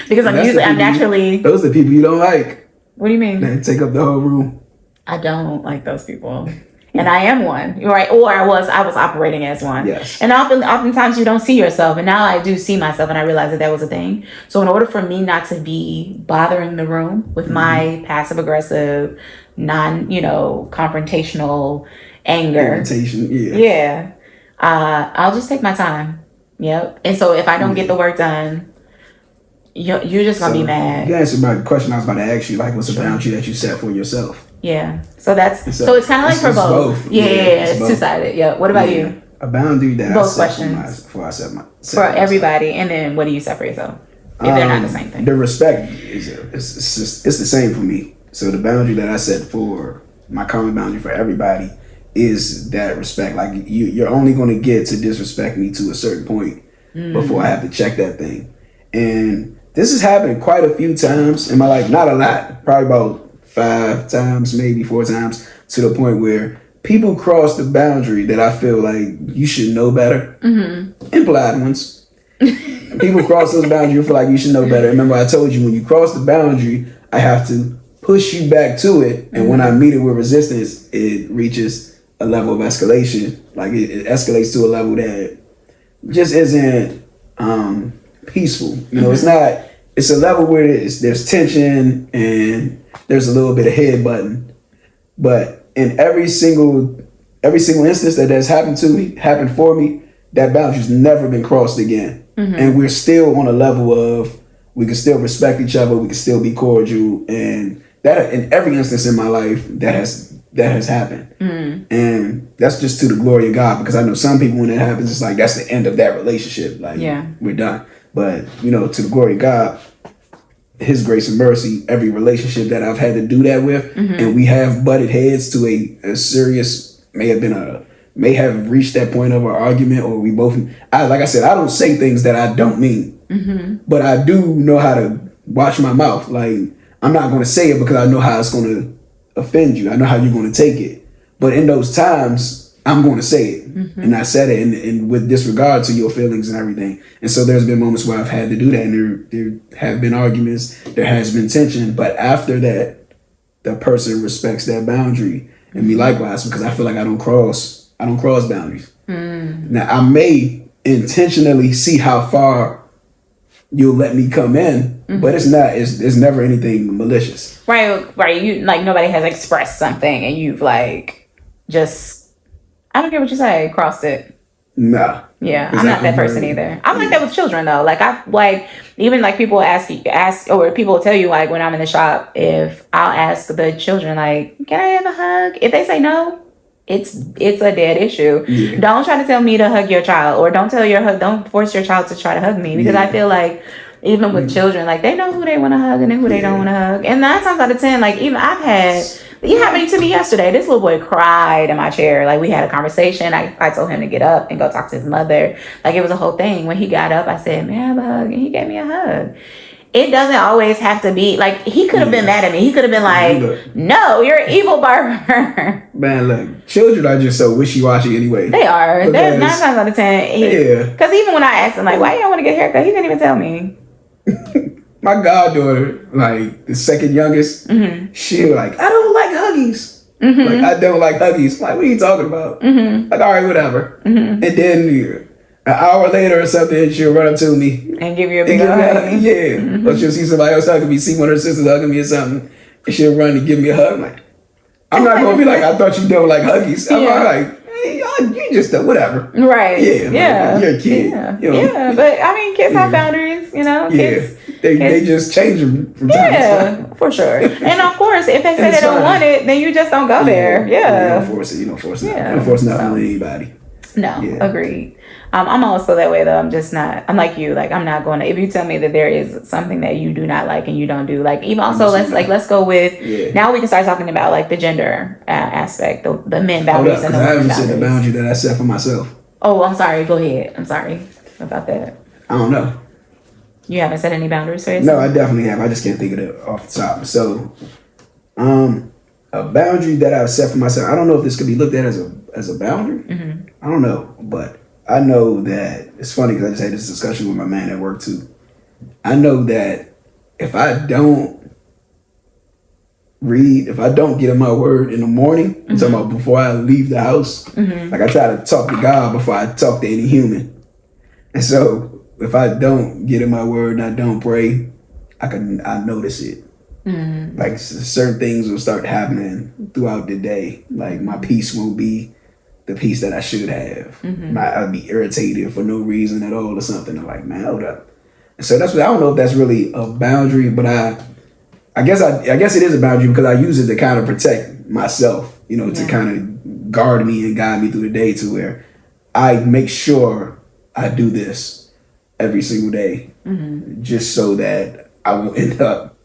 Because I'm naturally. Those are the people you don't like. What do you mean? They take up the whole room. I don't like those people. And I am one, right? Or I was operating as one. Yes. And oftentimes you don't see yourself. And now I do see myself, and I realize that was a thing. So in order for me not to be bothering the room with my passive aggressive, confrontational anger. Irritation, Yeah. I'll just take my time. Yep. And so if I don't get the work done, you're just going to be mad. You answered my question I was about to ask you, like, what's the boundary that you set for yourself? Yeah. So so it's kind of like for both. Yeah, it's two-sided. Yeah. What about you? A boundary that both I set questions. for Everybody, and then what do you set for yourself? If they're not the same thing. The respect it's the same for me. So the boundary that I set for my common boundary for everybody is that respect. Like you're only going to get to disrespect me to a certain point before I have to check that thing. And this has happened quite a few times in my life. Not a lot, probably about 5 times, maybe 4 times, to the point where people cross the boundary that I feel like you should know better. Implied ones. People cross those boundaries, you feel like you should know better. Remember, I told you when you cross the boundary, I have to push you back to it. And when I meet it with resistance, it reaches a level of escalation. Like it escalates to a level that just isn't peaceful. It's a level where there's tension and there's a little bit of headbutting. But in every single instance that has happened for me, that boundary's never been crossed again. And we're still on a level of we can still respect each other, we can still be cordial, and that in every instance in my life that has happened. And that's just to the glory of God, because I know some people when that happens, it's like that's the end of that relationship. Like we're done. But to the glory of God, His grace and mercy, every relationship that I've had to do that with, and we have butted heads to a serious, may have reached that point of our argument, or we both, like I said, I don't say things that I don't mean, but I do know how to watch my mouth. Like I'm not going to say it because I know how it's going to offend you. I know how you're going to take it. But in those times, I'm going to say it. And I said it and with disregard to your feelings and everything. And so there's been moments where I've had to do that, and there have been arguments, there has been tension. But after that, the person respects that boundary, and me likewise, because I feel like I don't cross boundaries. Now, I may intentionally see how far you'll let me come in, but it's never anything malicious. Right. You nobody has expressed something and you've just, I don't care what you say, crossed it. Nah. Yeah, I'm not that person either. I'm like that with children though. Even people ask, or people will tell you when I'm in the shop, if I'll ask the children can I have a hug? If they say no, it's a dead issue. Yeah. Don't try to tell me to hug your child, or don't force your child to try to hug me, because I feel like even with children, they know who they want to hug and then who they don't want to hug. And 9 times out of 10, even I've had, it happened to me yesterday. This little boy cried in my chair. We had a conversation. I told him to get up and go talk to his mother. It was a whole thing. When he got up, I said, "May I have a hug?" And he gave me a hug. It doesn't always have to be he could have been mad at me. He could have been "No, you're an evil barber." Man, look, children are just so wishy-washy anyway. They are. They're 9 times out of 10. Because even when I asked him, why you don't want to get a haircut? He didn't even tell me. My goddaughter, the second youngest, she I don't like huggies. I don't like huggies. What are you talking about? All right, whatever. And then an hour later or something, she'll run up to me and give you a big hug. Yeah. Or she'll see somebody else hugging me, see one of her sisters hugging me or something, and she'll run and give me a hug. I'm not gonna be I thought you don't like huggies. I'm hey, you just whatever. Right. Yeah. You're a kid. Yeah. But kids have boundaries. Kids. They just change them from time to time. For sure. And of course, if they say they don't want it, then you just don't go there. Yeah. You don't force it. You don't force nothing. You don't force nothing on anybody. No. Agreed. I'm also that way though. I'm just not. I'm like you. I'm not going to. If you tell me that there is something that you do not like and you don't do, even also let's go with. Now we can start talking about the gender aspect, the men boundaries and the women boundaries. I haven't set the boundary that I set for myself. Oh, I'm sorry. Go ahead. I'm sorry about that. I don't know. You haven't set any boundaries for yourself? No, I definitely have. I just can't think of it off the top. So, a boundary that I've set for myself. I don't know if this could be looked at as a boundary. Mm-hmm. I don't know, but I know that it's funny because I just had this discussion with my man at work too. I know that if I don't if I don't get in my word in the morning, I'm talking about before I leave the house, like I try to talk to God before I talk to any human. And so if I don't get in my word and I don't pray, I notice it. Like certain things will start happening throughout the day. Like my peace won't be the peace that I should have. I'll be irritated for no reason at all or something. I'm like, man, hold up. And so that's what I don't know if that's really a boundary, but I guess it is a boundary because I use it to kind of protect myself, to kind of guard me and guide me through the day to where I make sure I do this every single day, just so that I won't end up,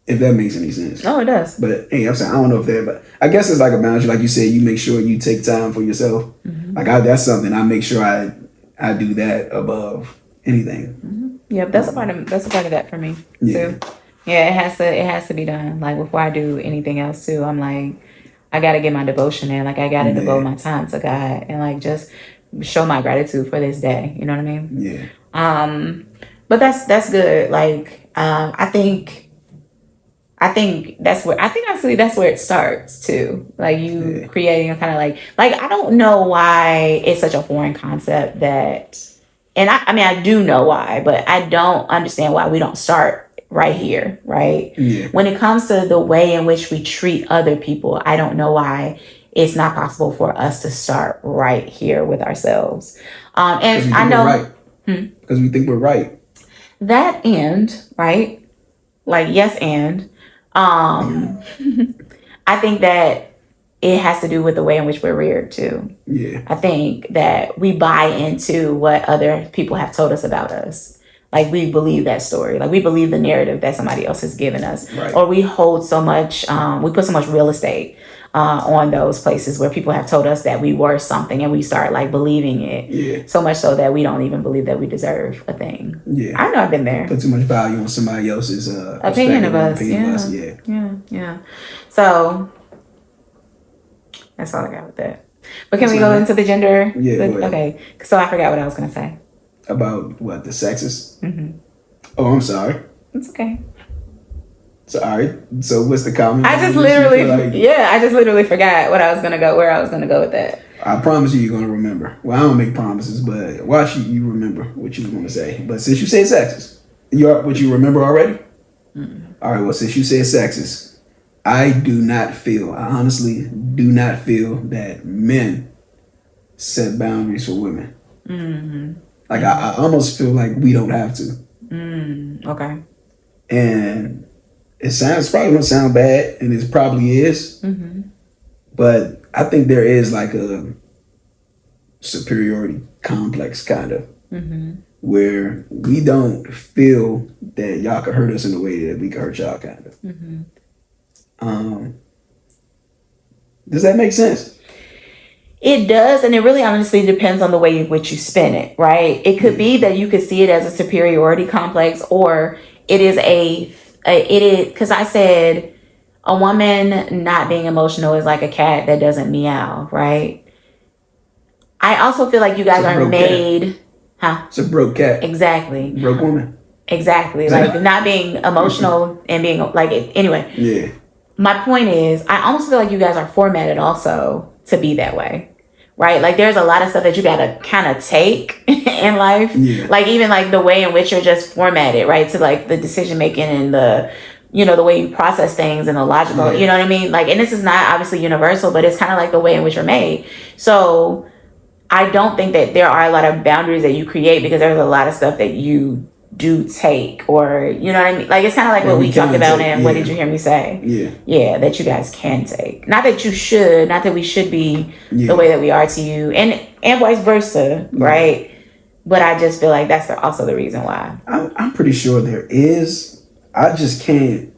if that makes any sense. Oh, it does. But hey, I'm saying I don't know if that, but I guess it's like a boundary. Like you said, you make sure you take time for yourself. Like that's something I make sure I do that above anything. Yeah, that's a part of that for me too. Yeah, it has to be done. Like before I do anything else too, I'm like, I gotta get my devotion in. Like I gotta devote my time to God and like just show my gratitude for this day. You know what I mean? Yeah. But that's good. Like I think actually that's where it starts too. Like you creating a kind of like I don't know why it's such a foreign concept that, and I mean I do know why, but I don't understand why we don't start right here, right? Yeah. When it comes to the way in which we treat other people, I don't know why it's not possible for us to start right here with ourselves. And I know because we think we're right. That and right, like yes, and I think that it has to do with the way in which we're reared too. Yeah. I think that we buy into what other people have told us about us. Like we believe that story. Like we believe the narrative that somebody else has given us. Right. Or we hold so much, we put so much real estate on those places where people have told us that we were something and we start like believing it. Yeah. So much so that we don't even believe that we deserve a thing. Yeah. I know I've been there. Put too much value on somebody else's opinion of us. Yeah. So that's all I got with that. But can we go into the gender? Yeah. Okay. So I forgot what I was going to say. About what, the sexes? Oh, I'm sorry. It's okay. Sorry. So what's the comment? I just literally forgot where I was gonna go with that. I promise you're gonna remember. Well, I don't make promises, but watch you remember what you want to say. But since you said sexist, what you remember already? All right. Well, since you said sexist, I honestly do not feel that men set boundaries for women. Like I almost feel like we don't have to. Okay. And it probably don't sound bad, and it probably is. But I think there is like a superiority complex kind of, where we don't feel that y'all could hurt us in the way that we could hurt y'all kind of. Does that make sense? It does, and it really honestly depends on the way in which you spin it, right? It could be that you could see it as a superiority complex, or it is because I said a woman not being emotional is like a cat that doesn't meow, right? I also feel like you guys are made, It's a broke cat. Exactly. Broke woman. Exactly. Like not being emotional and being like, anyway. Yeah. My point is, I almost feel like you guys are formatted also to be that way. Right? Like there's a lot of stuff that you gotta kind of take in life. Yeah. Like even like the way in which you're just formatted, right? To like the decision making and the, the way you process things and the logical, you know what I mean? Like, and this is not obviously universal, but it's kind of like the way in which you're made. So I don't think that there are a lot of boundaries that you create because there's a lot of stuff that you do take, or you know what I mean? Like it's kind of like what we talked about and what did you hear me say? Yeah, that you guys can take. Not that you should, not that we should be the way that we are to you, and vice versa, right? But I just feel like that's also the reason why. I'm pretty sure there is. I can't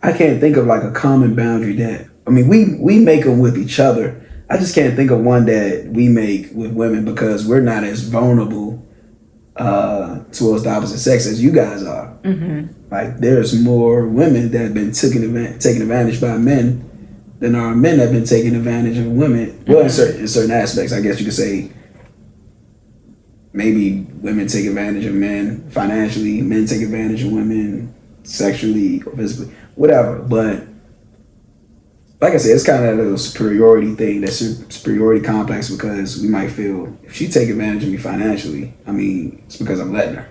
think of like a common boundary that, I mean, we make them with each other, I just can't think of one that we make with women because we're not as vulnerable towards the opposite sex as you guys are. Like there's more women that have been taken advantage by men than are men that have been taking advantage of women. Well, in certain aspects, I guess you could say maybe women take advantage of men financially, men take advantage of women sexually or physically, whatever. But like I said, it's kind of a little superiority thing, that superiority complex, because we might feel if she take advantage of me financially, I mean, it's because I'm letting her.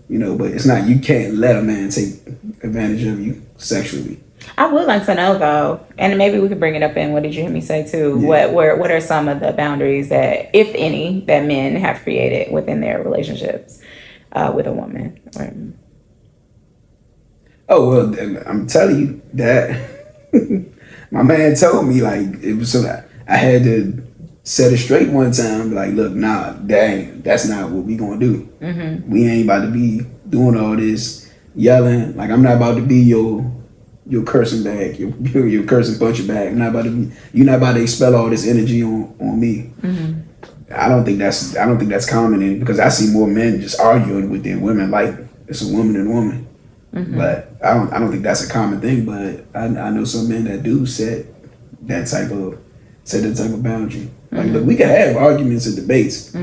You know, but it's not, you can't let a man take advantage of you sexually. I would like to know though, and maybe we could bring it up in what did you hear me say too? Yeah. What are some of the boundaries that, if any, that men have created within their relationships with a woman? Oh well, I'm telling you that my man told me, like, it was so that I had to set it straight one time. Like, look, nah, dang, that's not what we gonna do. We ain't about to be doing all this yelling. Like, I'm not about to be your cursing bag, your cursing punching bag. I'm not about to be. You're not about to expel all this energy on me. I don't think that's common, because I see more men just arguing with their women like it's a woman and woman. But I don't think that's a common thing. But I know some men that do set that type of boundary. Like, look, we can have arguments and debates,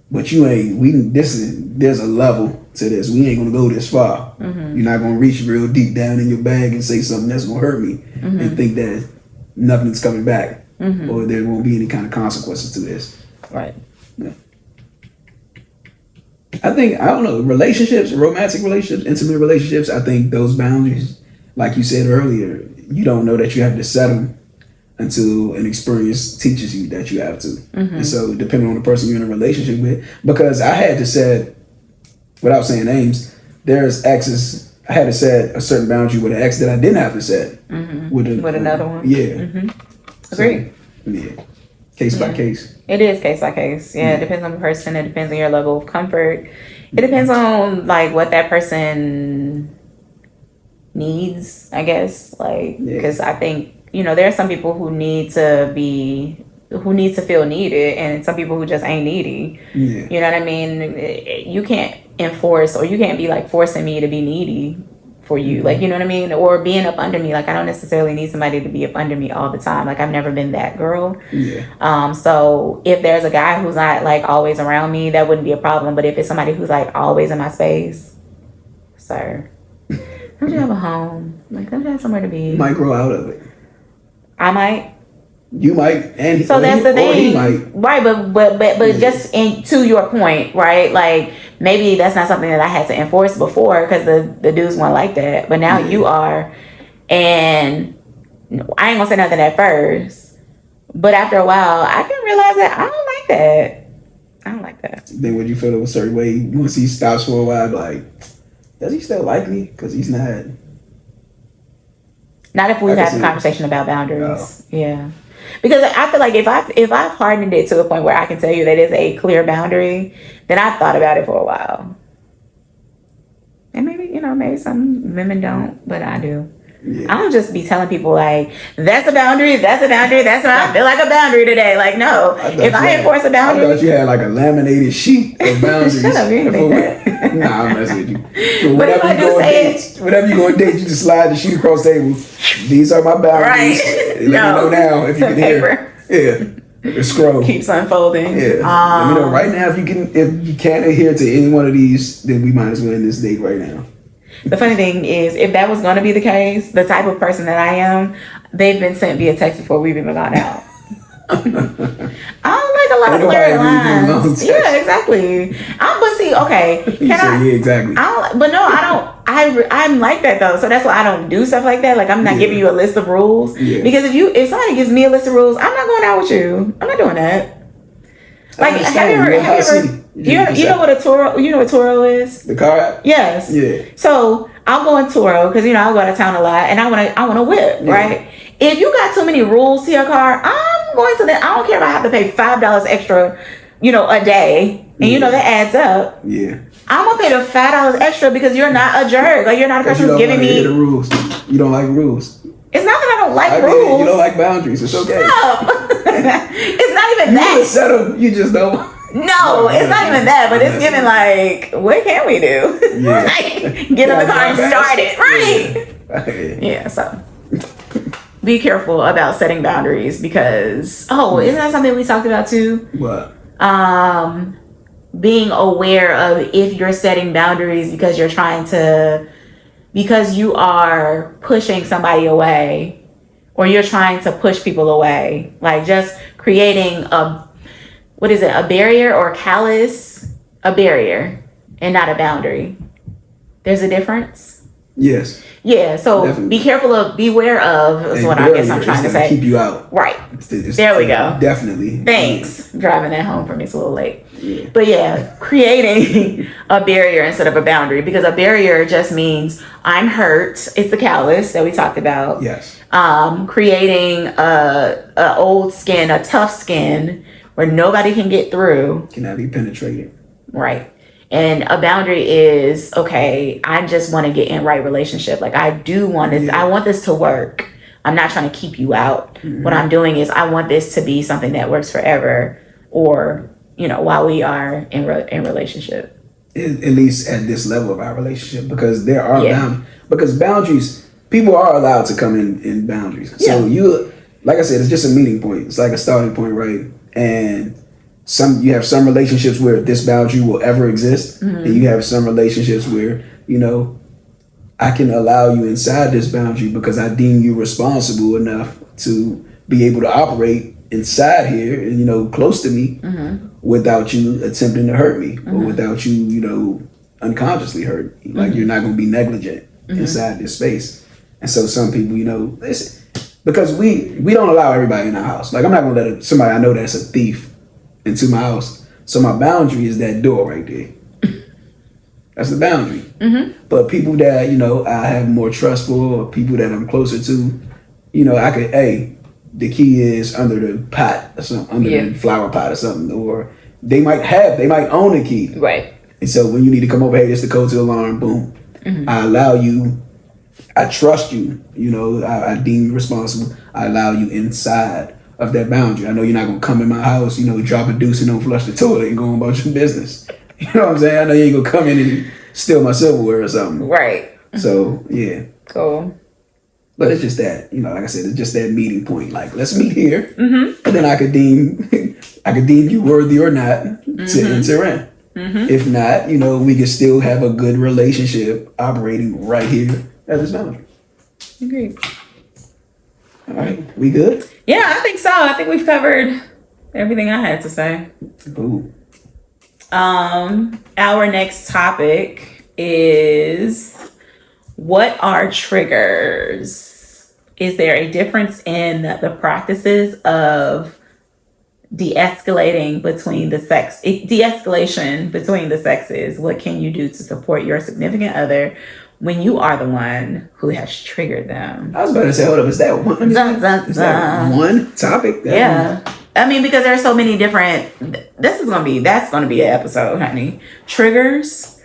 but you ain't. There's a level to this. We ain't gonna go this far. You're not gonna reach real deep down in your bag and say something that's gonna hurt me, and think that nothing's coming back, or there won't be any kind of consequences to this. Right. Yeah. I think, I don't know, relationships, romantic relationships, intimate relationships, I think those boundaries, like you said earlier, you don't know that you have to set them until an experience teaches you that you have to. And so depending on the person you're in a relationship with, because I had to set, without saying names, there's exes, I had to set a certain boundary with an ex that I didn't have to set. With another one. Yeah. Agreed. So, yeah. Case by case. It is case by case. Yeah, it depends on the person. It depends on your level of comfort. It depends on like what that person needs, I guess. Like, because I think, you know, there are some people who need to feel needed, and some people who just ain't needy. You know what I mean? You can't enforce, or you can't be like forcing me to be needy for you. Like, you know what I mean? Or being up under me. Like, I don't necessarily need somebody to be up under me all the time. Like, I've never been that girl. So if there's a guy who's not like always around me, that wouldn't be a problem. But if it's somebody who's like always in my space, sir, don't you have a home? Like, don't you have somewhere to be? You might grow out of it. I might. You might, and so that's the thing, he might. Right? But just to your point, right? Like, maybe that's not something that I had to enforce before because the dudes weren't like that, but now you are, and I ain't gonna say nothing at first, but after a while, I can realize that I don't like that. I don't like that. Then would you feel a certain way once he stops for a while? Like, does he still like me? Because he's not. Not if we've had a conversation about boundaries. Yeah. Because I feel like if I've hardened it to the point where I can tell you that it's a clear boundary, then I've thought about it for a while. And maybe some women don't, but I do. I don't just be telling people like, that's a boundary, that's what I feel like a boundary today. Like, no. If I enforce a boundary. I thought you had like a laminated sheet of boundaries. Shut up, you ain't make that. Nah, I'm messing with you. So but if I do say whenever you go on date, you just slide the sheet across the table. These are my boundaries. Right. Let me know now if you can hear. Yeah. Scroll. Keeps unfolding. Yeah. Let me know right now if you can't adhere to any one of these, then we might as well end this date right now. The funny thing is, if that was going to be the case, the type of person that I am, they've been sent via text before we've even gone out. I don't like a lot of blurry lines. Yeah, exactly. But see, okay. Yeah, exactly. I'm like that though, so that's why I don't do stuff like that. Like, I'm not giving you a list of rules because if somebody gives me a list of rules, I'm not going out with you. I'm not doing that. Like, you know what a Turo? You know what Turo is? The car app? Yes. Yeah. So I'll go on Turo because I'll go out of town a lot, and I want to whip, right? If you got too many rules to your car, I'm going to I don't care if I have to pay $5 extra, a day, and that adds up. Yeah. I'm gonna pay the $5 extra because you're not a jerk. Like, you're not a person who's giving me the rules. You don't like rules. It's not that I don't like rules. You don't like boundaries. It's okay. Stop. It's not even You that. would settle, you just don't. No, it's not even that, but it's giving like, what can we do? Yeah. Like, get in the car and start it. Right. Yeah, so be careful about setting boundaries because, isn't that something we talked about too? What? Being aware of if you're setting boundaries because because you are pushing somebody away or you're trying to push people away. Like just creating a barrier or callous? A barrier and not a boundary. There's a difference? Yes. Yeah, so Definitely. beware of is what I guess I'm trying to say. Keep you out. Right. There we go. Definitely. Thanks. Driving that home for me, it's a little late. Yeah. But yeah, creating a barrier instead of a boundary, because a barrier just means I'm hurt. It's the callus that we talked about. Yes. Creating a old skin, a tough skin where nobody can get through. Cannot be penetrated. Right. And a boundary is, okay, I just want to get in right relationship. Like I do want this. I want this to work. I'm not trying to keep you out. Mm-hmm. What I'm doing is I want this to be something that works forever, or, while we are in relationship. At least at this level of our relationship, because there are boundaries, people are allowed to come in boundaries. Yeah. So you, like I said, it's just a meeting point. It's like a starting point, right? And you have some relationships where this boundary will ever exist, mm-hmm. and you have some relationships where I can allow you inside this boundary because I deem you responsible enough to be able to operate inside here and close to me, mm-hmm. without you attempting to hurt me, mm-hmm. or without you unconsciously hurt me. Like, mm-hmm. you're not going to be negligent, mm-hmm. inside this space. And so some people, listen, because we don't allow everybody in our house. Like, I'm not going to let somebody I know that's a thief into my house. So my boundary is that door right there. That's the boundary. Mm-hmm. But people that, I have more trust for, or people that I'm closer to, I could, the key is under the pot or something, under the flower pot or something, or they might own the key. Right. And so when you need to come over, hey, this is the code to the alarm, boom. Mm-hmm. I allow you, I trust you, I deem you responsible. I allow you inside of that boundary. I know you're not gonna come in my house, drop a deuce and don't flush the toilet and go on about your business. You know what I'm saying? I know you ain't gonna come in and steal my silverware or something. Right. So yeah. Cool. But it's just that, like I said, it's just that meeting point. Like, let's meet here, mm-hmm. and then I could deem you worthy or not, mm-hmm. to enter in. Mm-hmm. If not, we could still have a good relationship operating right here at this boundary. Agreed. All right, we good? Yeah, I think so. I think we've covered everything I had to say. Ooh. Our next topic is, what are triggers? Is there a difference in the practices of de-escalation between the sexes? What can you do to support your significant other when you are the one who has triggered them? I was about to say, hold up, is that one? Is that one topic? I mean, because there are so many different. That's gonna be an episode, honey. Triggers.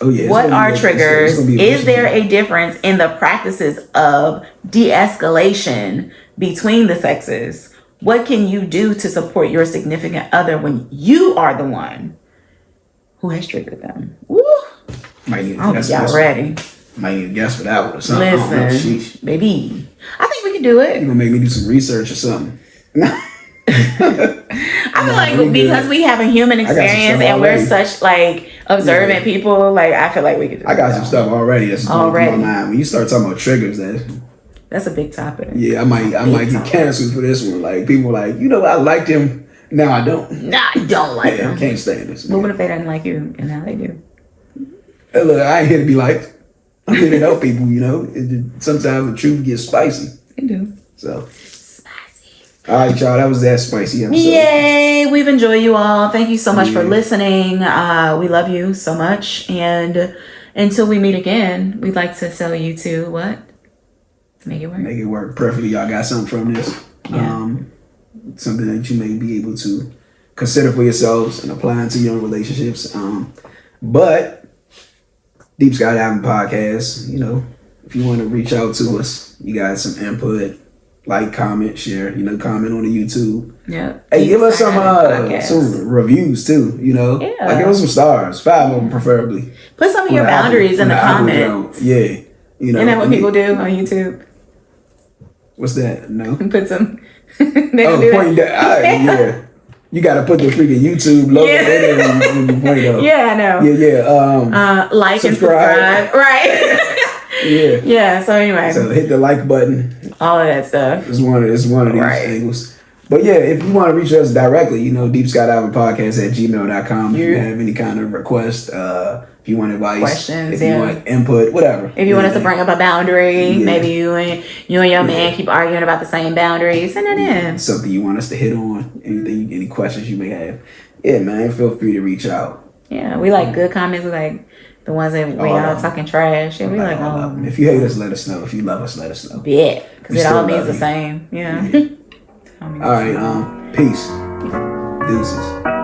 Oh yeah. What are triggers? Is there a difference in the practices of de-escalation between the sexes? What can you do to support your significant other when you are the one who has triggered them? Woo! Might need a guess. Y'all ready? Might need a guess for that one or something. Listen, baby, I think we can do it. You're gonna make me do some research or something. I feel like because we have a human experience and we're such observant people, I feel like we could. I got some stuff already that's going through my mind. When you start talking about triggers, that's a big topic. Yeah, I might get canceled for this one. Like, people I liked him, now I don't. Nah, I don't like him. I can't stand this. But what if they didn't like you and now they do? Hey, look, I ain't here to be liked. I'm here to help people. Sometimes the truth gets spicy. It do. So. All right, y'all. That was that spicy episode. Yay! We've enjoyed you all. Thank you so much for listening. We love you so much. And until we meet again, we'd like to tell you to what? Make it work. Make it work. Preferably, y'all got something from this. Yeah. Something that you may be able to consider for yourselves and apply into your relationships. But Deep Skydiving Podcast, if you want to reach out to us, you got some input, Like, comment, share. You know, comment on the YouTube. Yeah. Hey, give us some reviews too. You know, Yeah. like give us some stars, 5 of them preferably. Put some of your boundaries in the comments. Yeah, you know. Isn't that what people do on YouTube? What's that? No. Put some. They point that. Yeah. You got to put the freaking YouTube logo in there when you point up. Yeah, I know. Yeah. Like subscribe. and subscribe. Right. Yeah. Yeah. So anyway. So hit the like button. All of that stuff. It's one of these angles. But yeah, if you want to reach us directly, you know, deepskydivingpodcast@gmail.com. If you have any kind of request, if you want advice, questions, if you want input, whatever. If you want us to bring up a boundary, maybe you and your man keep arguing about the same boundary, send it in. Something you want us to hit on, any questions you may have. Yeah, man, feel free to reach out. Yeah, we like good comments. We like the ones that we all talking trash. Yeah, we like all of them. If you hate us, let us know. If you love us, let us know. Yeah, because it all means the same. Yeah. All right, peace. Deuces.